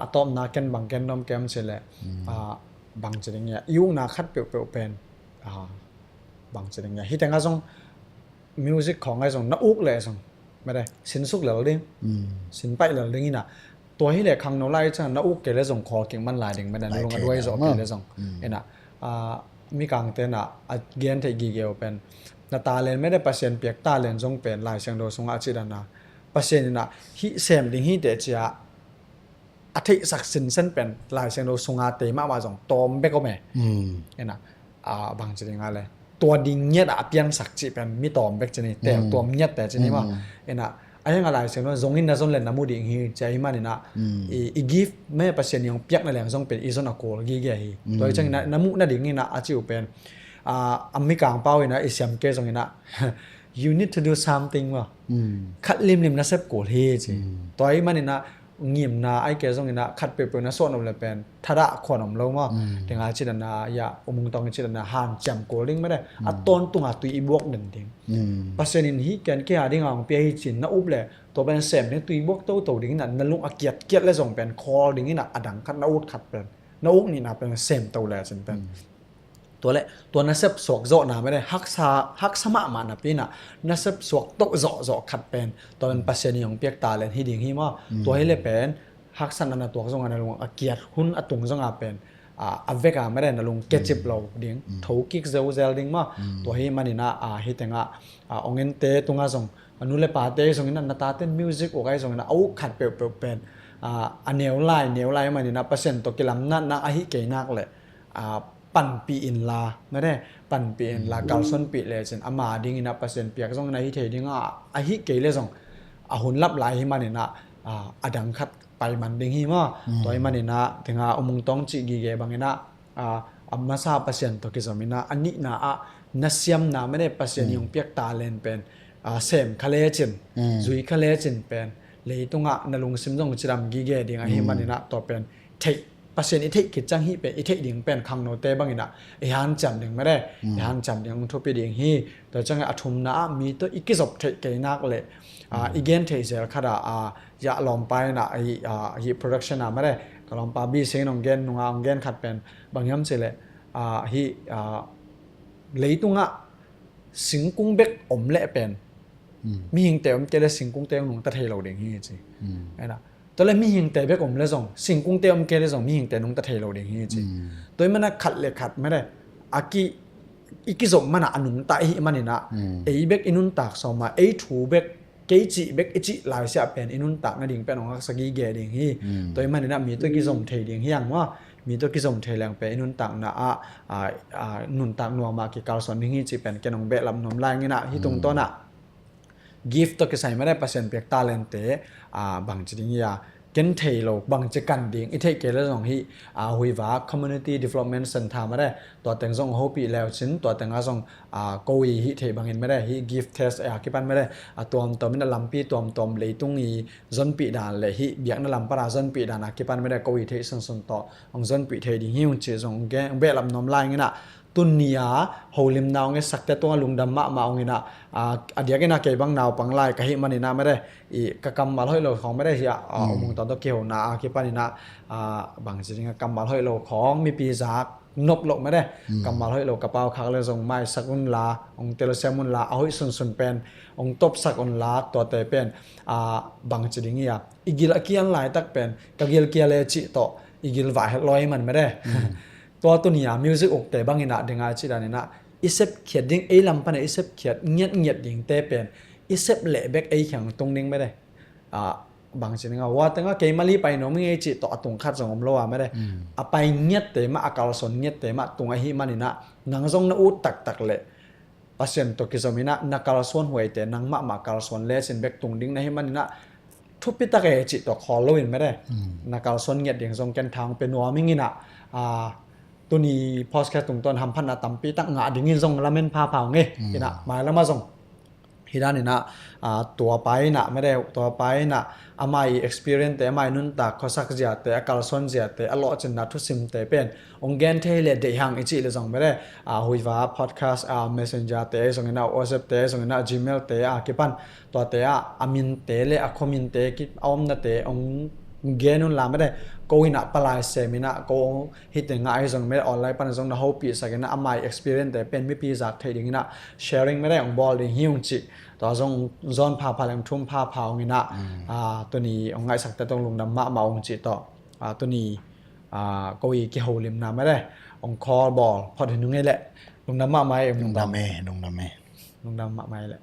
atom na ken bang ken nom kem chele bang chering ya yu na khat pe pe pen bang chering ya hi tenga jong music khong ai jong na uk le jong ma dai sin suk le ding sin pai le ding ina ตัวที่เหล็กขังโนไล่จังน้าอุกเกลเลยส่งคอเก่งมันหลายดิ่งไม่ได้ลงกันด้วยจบเกลเลยส่งเอ็น่ะมีกางเต้นอ่ะเกียนที่กีเกลเป็นนาตาเลนไม่ได้เปอร์เซ็นต์เปียกตาเลนส่งเป็นหลายเสียงโดส่งอาชีพนะเปอร์เซ็นต์น่ะฮิเซมดิ่งฮิเดจีอะอาทิสักสินเส้นเป็นหลายเสียงโดส่งอาเตมาว่าส่งตอมเบกก็แม่เอ็น่ะบางสิ่งอะไรตัวดิ่งเงียดเปลี่ยนสักจีเป็นมีตอมเบกจีนี่แต่ตัวเงียดแต่จีนี่ว่าเอ็น่ะไอ้ยังอะไรเสียงว่าจงอินนะจงเล่นน้ำมูดิ่งฮีใจมันนี่นะอีกิฟแม่เปอร์เซ็นต์ยังเปียกนั่นแหละจงเป็นอีโซนาโกลกีเกฮีตัวจังนะน้ำมูนั่นดิ่งนี่นะอาจจะเป็นอเมริกาเป้าอีนะไอเสียมเกจงนี่นะ you need to do something ว่ะคัดลิมนะเซฟโกลฮีจีตัวไอ้มันนี่นะเงียบนะไอ้เกจงนี่นะคัดเปเปนะโซนอมเลยเป็นทาระขวานอมลงว่าถึงอาชีพนะอย่าอมุงตองอาชีพนะหันจำโกลิ่งไม่ได้ต้นตุงตุยอีบวกนั่นเองเปอร์เซ็นต์นี้แกนแค่หาดิ่งอ่างเปียหิจินนะอุบเลยตัวเป็นเสพเนี่ยตุยบวกตัวดิ่งนั่นนั่นลุงอาเกียดเลยส่งเป็นคอดิ่งนี่นะอดังคัดนะอุดขัดเป็นนะอุกนี่นะเป็นเสพตัวเลยสิเป็นตัวเละตัวนัสเซบสวกโจนะไม่ได้ฮักสมะมานะปีน่ะนัสเซบสวกโตโจขัดเป็นตัวเป็นเปอร์เซ็นต์ของเปียกตาเลยที่ดิ่งที่ว่าตัวให้เลยเป็นฮักสันนันตัวส่งกันลุงอาเกียดหุ่นอตุงส่งอาเป็นอเวกาไม่ได้นะลุงเกจิบเราดิ่งทูกิกเซลดิ่งมาตัวให้มันนี่นะฮิตงะองเงินเตตุงอาส่งอนุเลปาเตส่งนั่นนาตาเต้นมิวสิกโอเคส่งนั่นเอาขัดเปลเป็นอันเนวไลมันนี่นะเปอร์เซ็นต์ตัวกิลัมนั่นนะฮิเกนักเลยปั่นปีอินลาไม่ได้ปั่นปีอินลากาลซอนปีเลยจนอามาดิ่งนะเปอร์เซ็นต์เปียกส่งในฮิเทดิ่งฮิเกเลยส่งหุ่นลับไหลมันนี่นะอดังคัดไปมันดิ่งหิมะตัวมันนี่นะถึงอมุงต้องจีกีเกบางนี่นะมาซาเปอร์เซ็นต์ตัวกิจมินะอันนี้นะนัสยมนะไม่ได้เปอร์เซ็นต์ยงเปียกตาเลนเป็นเซมคาเลจินจุยคาเลจินเป็นเลยตรงนลุงซิมจงจิรำกีเกดิ่งหิมันนี่นะตัวเป็นเท เปอร์เซ็นต์อีเทกิจจังฮีเป็นอีเทดิ่งเป็นคังโนเตบังอินะฮันจำดิ่งไม่ได้ฮันจำดิ่งทุบไปดิ่งฮีแต่จังอัฐุมนะมีตัวอีกิจบเทเกนักเลยอีเกนเทเซลขดายาลอมไปนะฮีโปรดักชันนะไม่ได้ก็ลอมปาบีเซนองเกนนงองเกนขัดเป็นบางย้ำเสเลยฮีเลยตุงสิงกุ้งเบกอมเละเป็นมีหิงเต๋อมเจริญสิงกุ้งเต๋อมหนุ่มตะเทเราเด้งฮีจีไอ้นะตอนแรกมีหิงเต๋อเบกอมเละส่งสิงกุ้งเต๋อมเจริญส่งมีหิงเต๋อหนุ่มตะเทเราเด้งฮีจีตัวมันน่ะขัดเลยขัดไม่ได้อากีอีกิสมมันน่ะอันนุ่มตาอีมันนี่นะไอ้เบกอินุนตากสมาไอ้ถูเบกเกจิเบกอิจิลายเสียเป็นอินุนตากนั่นดิ่งเป็นของสกีเกดิ่งฮีตัวมันนี่นะมีตัวกิสมเทดิ่งฮีอย่างว่ามีตัวกิสมเทแรงเป็นนุนตักนะนุนตักนัวมากิการสอนนี่จีเป็นแกนองเบลลำนมลายงี้นะที่ตรงต้นน่ะgift ตัวกิใส่ไม่ได้เปอร์เซ็นต์เปียกตาเลนเตบางจริงๆเกนเทโลบางจะกันดิ่งอีเทเกลแล้วส่งที่หุยว่า community development center ไม่ได้ตัวแต่งส่งโฮปีแล้วชิ้นตัวแต่งส่งโกวีฮิเทบางเห็นไม่ได้ฮิ gift test คิดปันไม่ได้ตัวมันลำปีตัวเลยตุ้งอีจนปีดานเลยฮิเบียกนั่นลำปราจนปีดานคิดปันไม่ได้โกวีเทส่งต่อองจนปีเทดิ่งฮิวเจส่งแกเบลลำนมลายงี้นะตุนนี้โฮลิมนาวเงี้ยสักแต่ตัวลุงดำมาเอาเงี้ยนะเดี๋ยวกันนะเก็บบังนาวปังไล่กะฮิมันนี่นะไม่ได้กะกำมาห้อยโลของไม่ได้เสียมงตอนตัวเกี่ยวนะคิดป่ะนี่นะบางสิ่งกำมาห้อยโลของมีปีศาจนบโลไม่ได้กำมาห้อยโลกระเป๋าคักเลยส่งไม้สักอุนลาองเตลเซมุนลาเอาให้สุนเป็นองตบสักอุนลาตัวเตเป็นบางสิ่งอีกิลเกียนหลายตักเป็นกะกิลเกียเลจิโตอีกิลว่าลอยมันไม่ได้ตัวนี้มิวสิกอกแต่บางอินะดึงอาชีดานี่นะอิเซปเขียดดิ้งไอ้ลำพันอิเซปเขียดเงียดดิ้งเตเป็นอิเซปเละเบกไอ้แข็งตรงดิ้งไม่ได้บางสิ่งว่าแต่ว่าเกมาลีไปน้องมีไอ้จิตต่อตรงคัดสงมโลว่าไม่ได้ไปเงียดเตมาอากาศสนเงียดเตมาตรงไอ้หิมันนี่นะนังทรงน่าอุดตักเละเปอร์เซ็นต์ตัวกิจมินะนักการสวนหวยเตนังมาการสวนเลสินเบกตรงดิ้งในหิมันนี่นะทุบปิตะเกจิตตัวคอโลวินไม่ได้นักการสวนเงียดดิ้งทรงแกนทางเป็นนัวมิงินะตัวนี้พอสแคตตรงต้นทำพันนาตัมปีตั้งงาดิ่งยินส่งละเมนพาเผาเงี้ยนะมาแล้วมาส่งที่ด้านนี้นะตัวไปนะไม่ได้ตัวไปนะอาไม่ experience แต่อาไม่นุ่นตากข้อสักเสียแต่การสอนเสียแต่อร่อยจนนัดทุสิมแต่เป็นองค์เกนเทเลเดียงอีจีเลยส่งไม่ได้หุยว่า podcast messenger แต่ส่งเงินเอา WhatsApp แต่ส่งเงินเอา Gmail แต่คิดปันตัวแต่อามินแต่เลยคอมมินแต่คิดเอาอมนั่นแต่องเกนุนลาไม่ได้ก็วินาปลายเซมินะก็ฮิตง่ายส่งไม่ได้ออนไลน์ปันส่งนะฮอปีสักนะอาไม่ experience แต่เป็นไม่ปีจากเทดิ้งนะ sharing ไม่ได้องบอลดิ้งหิวจิตัวส่งจอนพาพาเลมทุ่มพาพาวงี้นะตัวนี้องไงสักแต่ต้องลงดำมาองจิต่อตัวนี้ก็อีกี่โฮลิมนะไม่ได้องคอลบอลพอถึงนึงนี่แหละลงดำมาไหมลงดำเมลงดำมาไหมแหละ